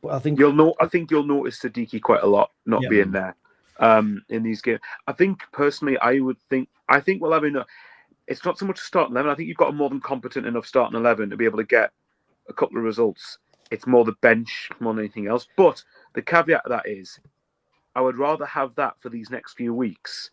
But I think you'll notice Siddiqui quite a lot not being there. In these games, I think personally, I think we'll have enough. It's not so much starting 11. I think you've got a more than competent enough starting 11 to be able to get a couple of results. It's more the bench more than anything else. But the caveat to that is, I would rather have that for these next few weeks,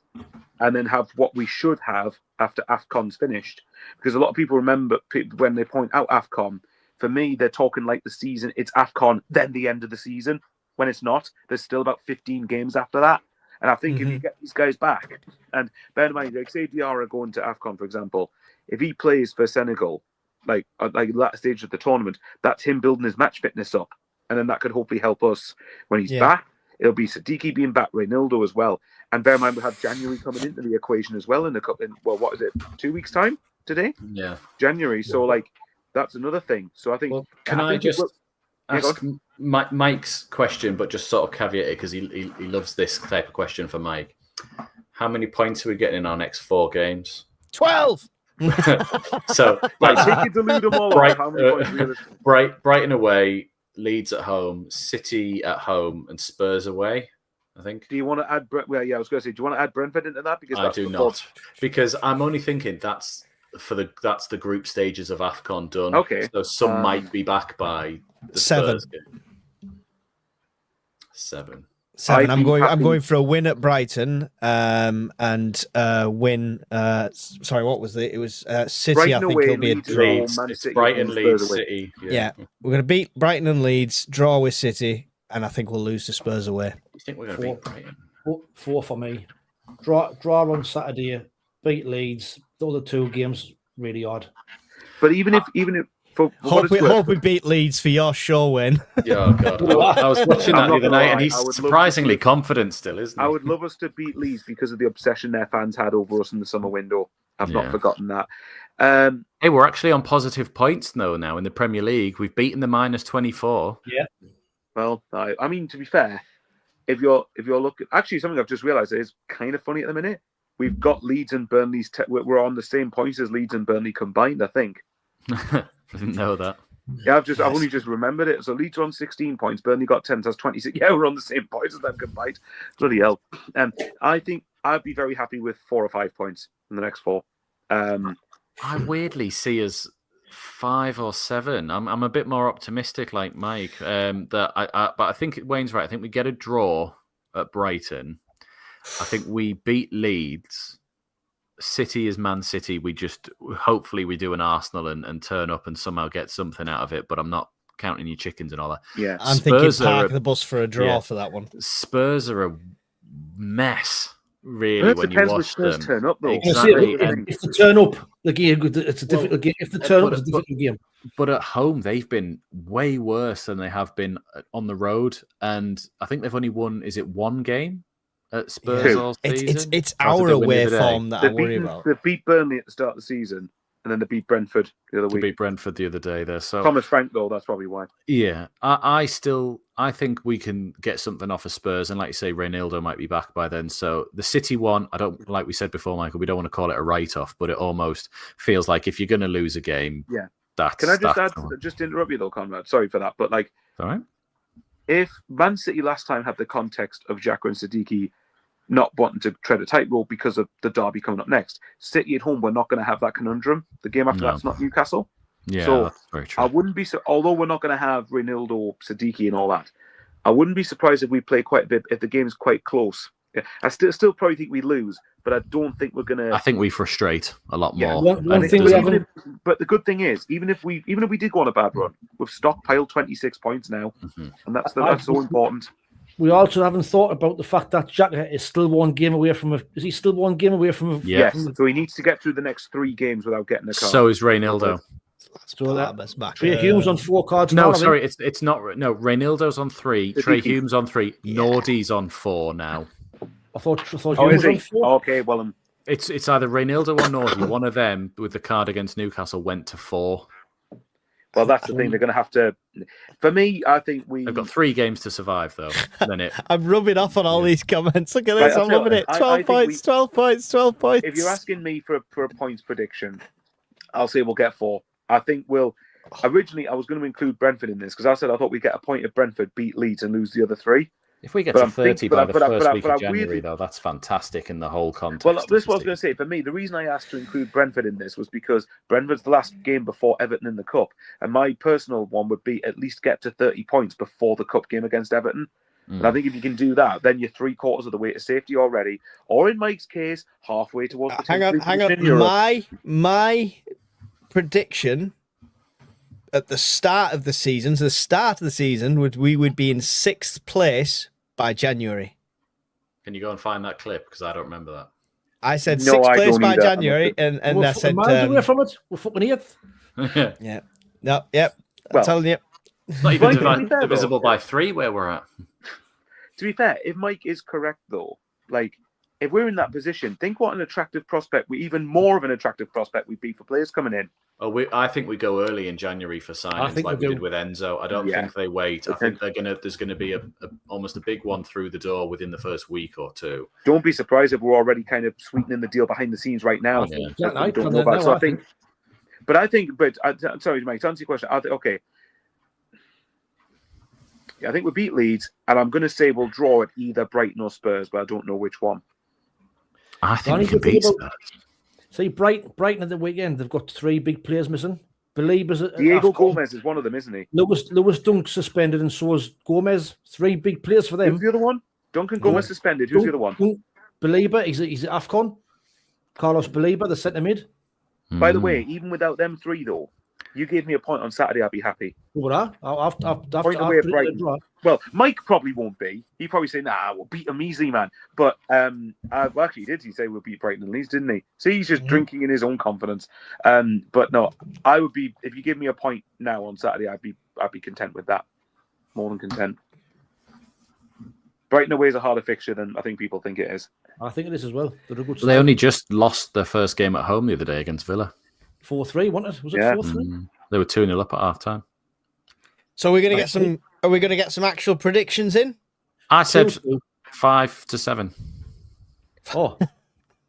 and then have what we should have after AFCON's finished. Because a lot of people remember when they point out AFCON. For me, they're talking like the season. It's AFCON, then the end of the season. When it's not, there's still about 15 games after that. And I think if you get these guys back, and bear in mind, like say Diarra going to AFCON, for example, if he plays for Senegal, like at that stage of the tournament, that's him building his match fitness up. And then that could hopefully help us when he's back. It'll be Siddiqui being back, Reinaldo as well. And bear in mind, we have January coming into the equation as well in 2 weeks' time today? Yeah. January. So, that's another thing. So I think... Well, can I just ask Mike's question, but just sort of caveat it, because he loves this type of question for Mike. How many points are we getting in our next 4 games? 12! So, Brighton away, Leeds at home, City at home, and Spurs away, I think. Do you want to add... I was going to say, do you want to add Brentford into that? Because I do not. Because I'm only thinking that's the group stages of AFCON done. Okay. So some might be back by the 7. Spurs game. 7. I'm going for a win at Brighton, and win. Sorry, what was it? It was City. Brighton I think away, it'll be a draw. It's Brighton, Leeds, City. Yeah, we're going to beat Brighton and Leeds, draw with City, and I think we'll lose to Spurs away. You think we're going to beat Brighton? 4 for me. Draw on Saturday, beat Leeds. The other 2 games really odd. But even if hope we beat Leeds for your show win. Yeah, oh God. I was watching that the other night, and he's surprisingly confident still, isn't he? I would love us to beat Leeds because of the obsession their fans had over us in the summer window. I've not forgotten that. Hey, we're actually on positive points though now in the Premier League. We've beaten the -24. Yeah. Well, I mean, to be fair, if you're looking, actually something I've just realised is kind of funny at the minute. We've got Leeds and Burnley's. We're on the same points as Leeds and Burnley combined, I think. I didn't know that. Yeah, I've only just remembered it. So Leeds are on 16 points, Burnley got 10, so that's 26. Yeah, we're on the same points as them combined. Bloody hell. I think I'd be very happy with 4 or 5 points in the next 4. I weirdly see us 5 or 7. I'm a bit more optimistic, like Mike. But I think Wayne's right. I think we get a draw at Brighton. I think we beat Leeds. City is Man City. Hopefully we do an Arsenal and turn up and somehow get something out of it. But I'm not counting your chickens and all that. Yeah, I'm thinking park the bus for a draw for that one. Spurs are a mess. really, It when you depends watch which Spurs them. turn up, though. Exactly. If they turn up, the game, it's a difficult game. If they turn up, it's a difficult game. But at home, they've been way worse than they have been on the road. And I think they've only won, is it one game at Spurs all season? It's Or did our they win the away other day? form that I worry about. They beat Burnley at the start of the season, and then they beat Brentford the other They week. beat Brentford the other day there. So Thomas Frank, though, that's probably why. yeah, I think we can get something off of Spurs, and like you say, Reynaldo might be back by then. So the City one, I don't, like we said before, Michael, we don't want to call it a write-off, but it almost feels like if you're going to lose a game, Yeah. that's. Can I just interrupt you though, Conrad? Sorry for that, but like, All right. if Man City last time had the context of Xhaka and Siddiqui not wanting to tread a tightrope because of the derby coming up next, City at home, we're not going to have that conundrum. The game after that's not Newcastle. Yeah, So that's very true. I wouldn't be although we're not going to have Reynaldo, Siddiqui, and all that. I wouldn't be surprised if we play quite a bit if the game's quite close. Yeah, I still probably think we lose, but I don't think we're going to. I think we frustrate a lot Yeah. more. One thing we haven't. But the good thing is, even if we did go on a bad run, we've stockpiled 26 points now, and that's so important. We also haven't thought about the fact that Xhaka is still one game away from a. Is he still one game away from a? Yeah. Yes, so he needs to get through the next 3 games without getting a card. So is Reynaldo. So that Trey Humes on 4 cards. No, now, I sorry, think. it's not. No, Reynaldo's on 3, Trey Humes on 3, Nordy's on 4 now. I thought Oh, Humes is on he? 4. Okay, well, It's either Reynaldo or Nordy. One of them with the card against Newcastle went to 4. well, that's the thing. They're going to have to. For me, I think They've got 3 games to survive, though. Then it. I'm rubbing off on all these comments. Look at this. Right, I'm loving it. 12 points, 12 points, 12 points. If you're asking me for a points prediction, I'll say we'll get 4. I think we'll. Originally, I was going to include Brentford in this because I said I thought we'd get a point at Brentford, beat Leeds, and lose the other 3. If we get But to I'm 30 by the first week of I January, weirdly- though, that's fantastic in the whole context. Well, of this is the what I was going to say. For me, the reason I asked to include Brentford in this was because Brentford's the last game before Everton in the Cup. And my personal one would be at least get to 30 points before the Cup game against Everton. And I think if you can do that, then you're 3/4 of the way to safety already. Or in Mike's case, halfway towards Hang on. My prediction at the start of the season, we would be in 6th place by January. Can you go and find that clip? Because I don't remember that. I said No, 6th I place don't by either. January, and We're I said, miles away from it. We're fucking 8th. yeah, no, yep. I'm Well, telling you. It's not even Mike, to be fair, divisible though, by 3 where we're at. To be fair, if Mike is correct, though, like, if we're in that position, think what an attractive prospect, even more of an attractive prospect we'd be for players coming in. Oh, I think we go early in January for signings think like we we do. did with Enzo. I don't Yeah. think they wait. I think there's gonna be almost a big one through the door within the first week or 2. Don't be surprised if we're already kind of sweetening the deal behind the scenes right now. Oh, yeah. Yeah, We don't know about. So I think, sorry, Mike, to answer your question, okay. I think we beat Leeds, and I'm going to say we'll draw at either Brighton or Spurs, but I don't know which one. I think we Only can good thing beat about- Spurs. See, Brighton at the weekend, they've got 3 big players missing. Belieber's Diego Gomez is one of them, isn't he? Lewis Dunk suspended, and so is Gomez. 3 big players for them. Who's the other one? Duncan Gomez suspended. Who's the other one? Belieber, he's at AFCON. Carlos Belieber, the centre mid. By the way, even without them 3, though, you gave me a point on Saturday, I'd be happy. What I've Point away at Brighton. Well, Mike probably won't be. He'd probably say, nah, we'll beat them easily, man. But actually, he say we'll beat Brighton and Leeds, didn't he? So he's just drinking in his own confidence. But no, I would be, if you give me a point now on Saturday, I'd be content with that. More than content. Brighton away is a harder fixture than I think people think it is. I think it is as well. They're a good They only just lost their first game at home the other day against Villa. 4-3, wasn't it? Was it Yeah. 4-3? They were 2-0 up at half time. So we're gonna get some. Are we gonna get some actual predictions in? I said 5 to 7 Oh,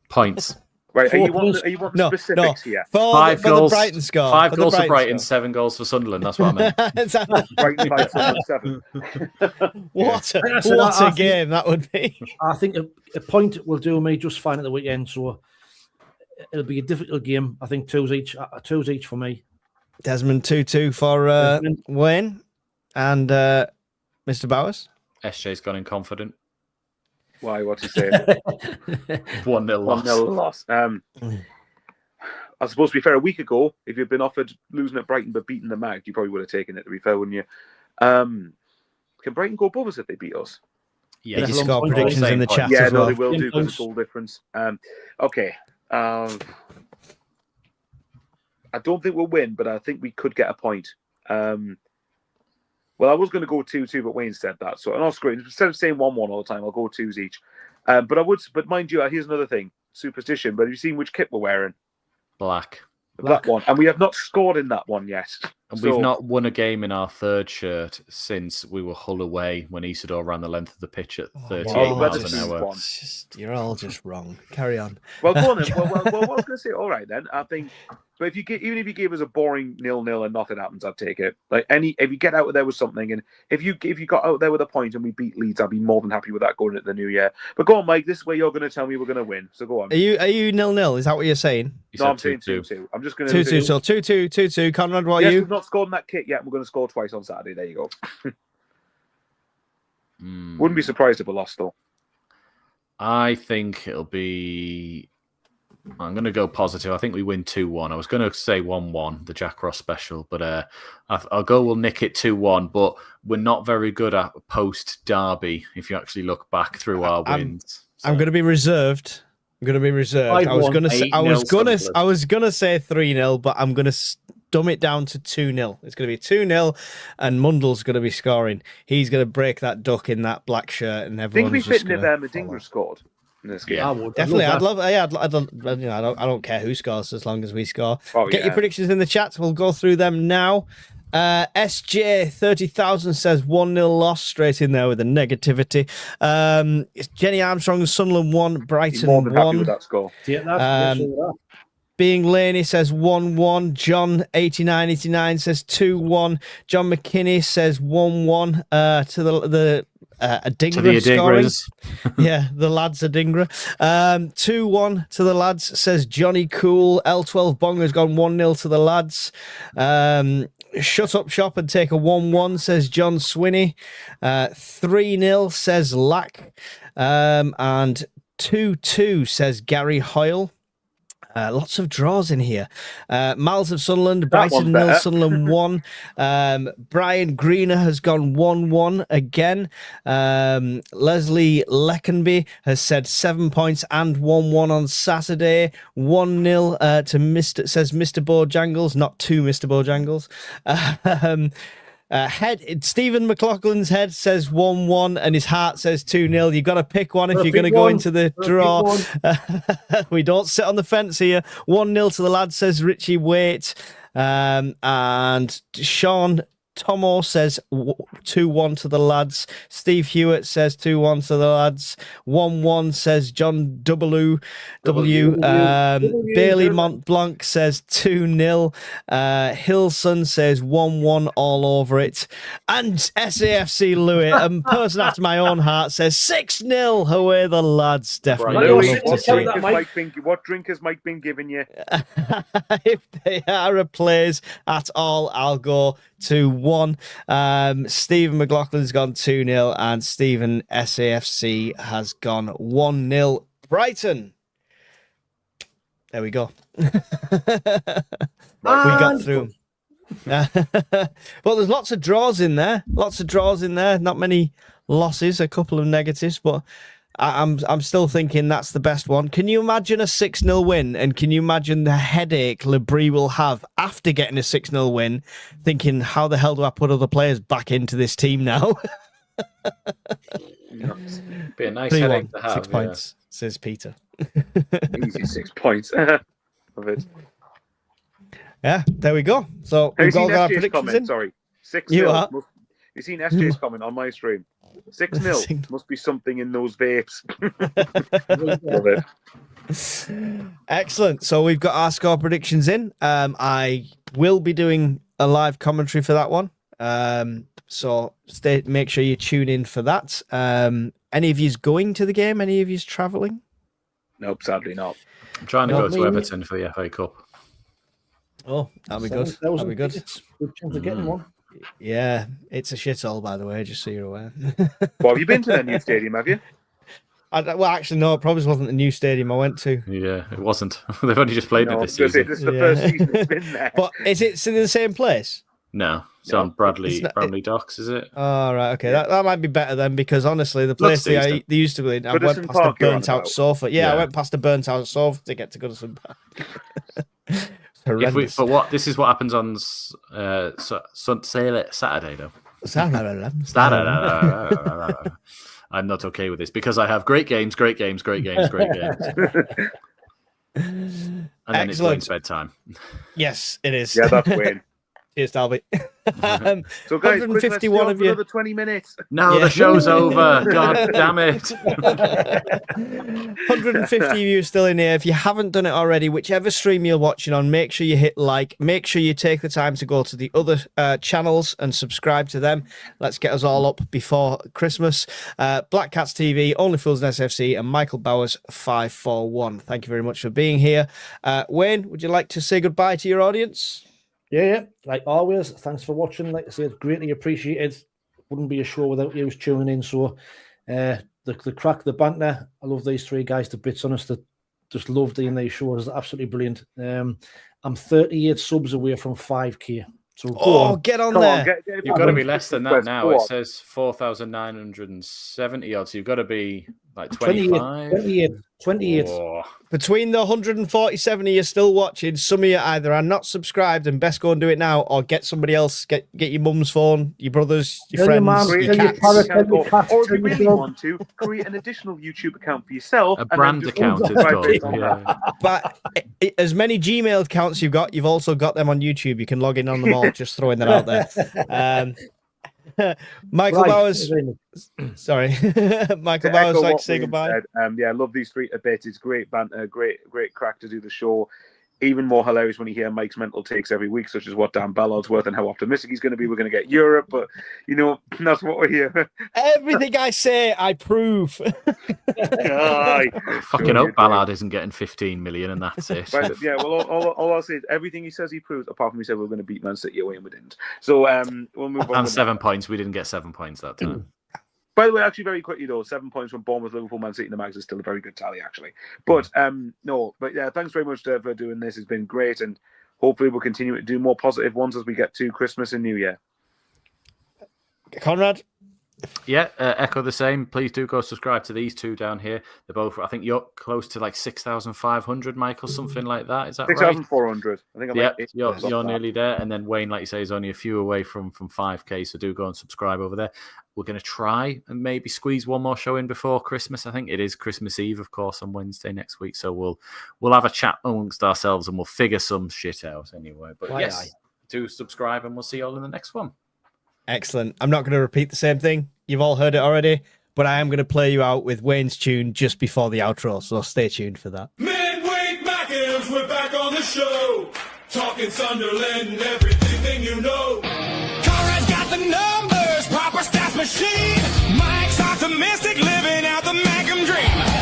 points. Right, are 4 you wanting points. No, specifics here? For 5 the goals. Brighton score. 5 for the goals for Brighton, score. 7 goals for Sunderland. That's what I meant. Brighton 5-7. What I said, a I game that would be. I think a point will do me just fine at the weekend. So it'll be a difficult game. I think 2s each for me. Desmond 2-2 for Wayne and Mr. Bowers. SJ's gone in confident. Why? What's he saying? 1-0 loss. 1-0 loss. I suppose to be fair, a week ago, if you'd been offered losing at Brighton but beating the Mag, you probably would have taken it, to be fair, wouldn't you? Can Brighton go above us if they beat us? Yeah, Get your Same score point, predictions in the same chat point. Yeah, as no, well. they will do Same because points. of goal difference. Okay. I don't think we'll win, but I think we could get a point. Well, I was going to go 2-2, but Wayne said that. So, and I'll screw it. Instead of saying 1-1 all the time, I'll go 2s each. But mind you, here's another thing. Superstition. But have you seen which kit we're wearing? Black. That one. And we have not scored in that one yet. And So- we've not won a game in our third shirt since we were Hull away when Isidore ran the length of the pitch at 38 Oh, miles that's an a hour. one. It's just, you're all just wrong. Carry on. Well, go on then. Well, I was going to say, all right then. I think, but even if you gave us a boring 0-0 and nothing happens, I'd take it. Like if you get out of there with something, and if you got out there with a point and we beat Leeds, I'd be more than happy with that going into the new year. But go on, Mike. This is where you're going to tell me we're going to win. So go on. Are you 0-0? Is that what you're saying? He No, said I'm saying 2-2. 2-2. I'm just going to 2-2. So 2-2, 2-2. Conrad, what are Yes, you? we've not scored in that kit yet. We're going to score twice on Saturday. There you go. Wouldn't be surprised if we lost though. I think it'll be. I'm going to go positive. I think we win 2-1. I was going to say 1-1, the Jack Ross special, but I'll go. We'll nick it 2-1. But we're not very good at post derby. If you actually look back through our wins, I'm going to be reserved. I was 5-1, going to say 8-0 I was going to say 3-0, but I'm going to dumb it down to 2-0. It's going to be 2-0, and Mundell's going to be scoring. He's going to break that duck in that black shirt, and I think everyone's we just fit if going to Madinga scored in this game. Yeah. I would. Definitely, I'd love love. Yeah, I'd love. You know, I don't care who scores as long as we score. Oh, Get yeah. your predictions in the chat. We'll go through them now. SJ 30,000 says 1-0 loss, straight in there with the negativity. It's Jenny Armstrong, Sunderland 1, Brighton More than happy 1. with that score. that. Yeah, that's Being Laney says 1-1. John 8989 says 2-1. John McKinney says 1-1 to the Adingra to the scoring. Adigras. Yeah, the lads Adingra. 2-1 to the lads, says Johnny Cool. L12 Bonger's gone 1-0 to the lads. Shut up shop and take a 1-1, says John Swinney. 3-0, says Lack. And 2-2, says Gary Hoyle. Lots of draws in here. Miles of Sunderland, Brighton 0, Sunderland 1. Brian Greener has gone 1-1 again. Leslie Leckenby has said 7 points and 1-1 on Saturday. 1-0 to Mr. Bojangles, not to Mr. Bojangles. Stephen McLaughlin's head says 1-1 and his heart says 2-0. You've got to pick one if you're going to go into the draw. We don't sit on the fence here. 1-0 to the lads, says Richie Waite. And Sean Tomo says 2-1 to the lads. Steve Hewitt says 2-1 to the lads. 1-1 says John W. Bailey Montblanc says 2-0. Hilson says 1-1 all over it. And SAFC Louis, a person after my own heart, says 6-0 away the lads. Definitely. Louis, what drink has Mike been giving you? If they are a players at all, I'll go 2-1. Stephen McLaughlin's gone 2-0 and Stephen SAFC has gone 1-0. Brighton. There we go. We got through. Well, there's lots of draws in there. Not many losses, a couple of negatives, but I'm still thinking that's the best one. Can you imagine a 6-0 win? And can you imagine the headache Labrie will have after getting a 6-0 win, thinking, how the hell do I put other players back into this team now? Be a nice 3-1, headache to have. 6 points, says Peter. Easy 6 points. Of it. Yeah, there we go. So Have you we've all seen got our SJ's predictions comment? in. Sorry. 6-0. You are. You've seen SJ's comment on my stream. 6-0. Must be something in those vapes. Love it. Excellent. So we've got our score predictions in. I will be doing a live commentary for that one. So make sure you tune in for that. Any of you's going to the game? Any of you's travelling? Nope, sadly not. I'm trying to go to Everton for the FA Cup. Oh, that'll be good. That'll be good. Good chance of getting one. Yeah, it's a shithole, by the way, just so you're aware. Well, have you been to the new stadium, have you? Well, actually, no, it probably wasn't the new stadium I went to. Yeah, it wasn't. They've only just played it this season. This is the first season it's been there. But is it in the same place? No, it's on Bradley Docks, is it? Oh, right, okay. That might be better then, because honestly, the place they used to be in, I went past a burnt out sofa. Yeah, I went past a burnt out sofa to get to Goodison Park. Horrendous. This is what happens on Saturday, though. Saturday. I'm not okay with this because I have great games. And then it's Wayne's bedtime. Yes, it is. Yeah, that's Wayne. Cheers, Dalby. So, guys, 151 of you. Another 20 minutes. No, the show's over. God damn it. 150 of you are still in here. If you haven't done it already, whichever stream you're watching on, make sure you hit like. Make sure you take the time to go to the other channels and subscribe to them. Let's get us all up before Christmas. Black Cats TV, Only Fools and SFC, and Michael Bowers 541. Thank you very much for being here. Wayne, would you like to say goodbye to your audience? Yeah. Like always, thanks for watching. Like I said, greatly appreciated. Wouldn't be a show without you tuning in. So, the crack, the banter. I love these three guys to bits. Honest, just love doing these shows. Absolutely brilliant. I'm 38 subs away from 5K. So get on there. You've got to be less than that now. It says 4,970 odd. So you've got to be like 25. 28. Oh. Between the 147 of you still watching, some of you either are not subscribed and best go and do it now, or get somebody else, get your mum's phone, your brothers, your friends, your cats. Or if you really want to, create an additional YouTube account for yourself. A brand account is called. Yeah. But as many Gmail accounts you've got, you've also got them on YouTube. You can log in on them all, just throwing that out there. Michael Bowers, sorry, Michael Bowers, like to say goodbye. I love these three a bit. It's great banter, great crack to do the show. Even more hilarious when you hear Mike's mental takes every week, such as what Dan Ballard's worth and how optimistic he's going to be. We're going to get Europe, but that's what we're here. Everything I say, I prove. Fucking hope Ballard isn't getting 15 million, and that's it. Well, all I'll say is everything he says he proves. Apart from he said we're going to beat Man City away, and we didn't. So we'll move on. And 7 points. We didn't get 7 points that time. By the way, actually, very quickly though, 7 points from Bournemouth, Liverpool, Man City, and the Mags is still a very good tally, actually. But thanks very much for doing this. It's been great, and hopefully we'll continue to do more positive ones as we get to Christmas and New Year. Conrad? Yeah, echo the same. Please do go subscribe to these two down here. They're both, I think you're close to like 6,500, Michael, something like that. Is that 6,400. I think you're nearly there. And then Wayne, like you say, is only a few away from 5K. So do go and subscribe over there. We're going to try and maybe squeeze one more show in before Christmas. I think it is Christmas Eve, of course, on Wednesday next week. So we'll have a chat amongst ourselves and we'll figure some shit out anyway. But do subscribe and we'll see you all in the next one. Excellent. I'm not going to repeat the same thing. You've all heard it already, but I am going to play you out with Wayne's tune just before the outro, so stay tuned for that. Midweek Mackems, we're back on the show. Talking Sunderland and everything you know. Conrad's got the numbers, proper stats machine. Mike's optimistic, living out the Mackem dream.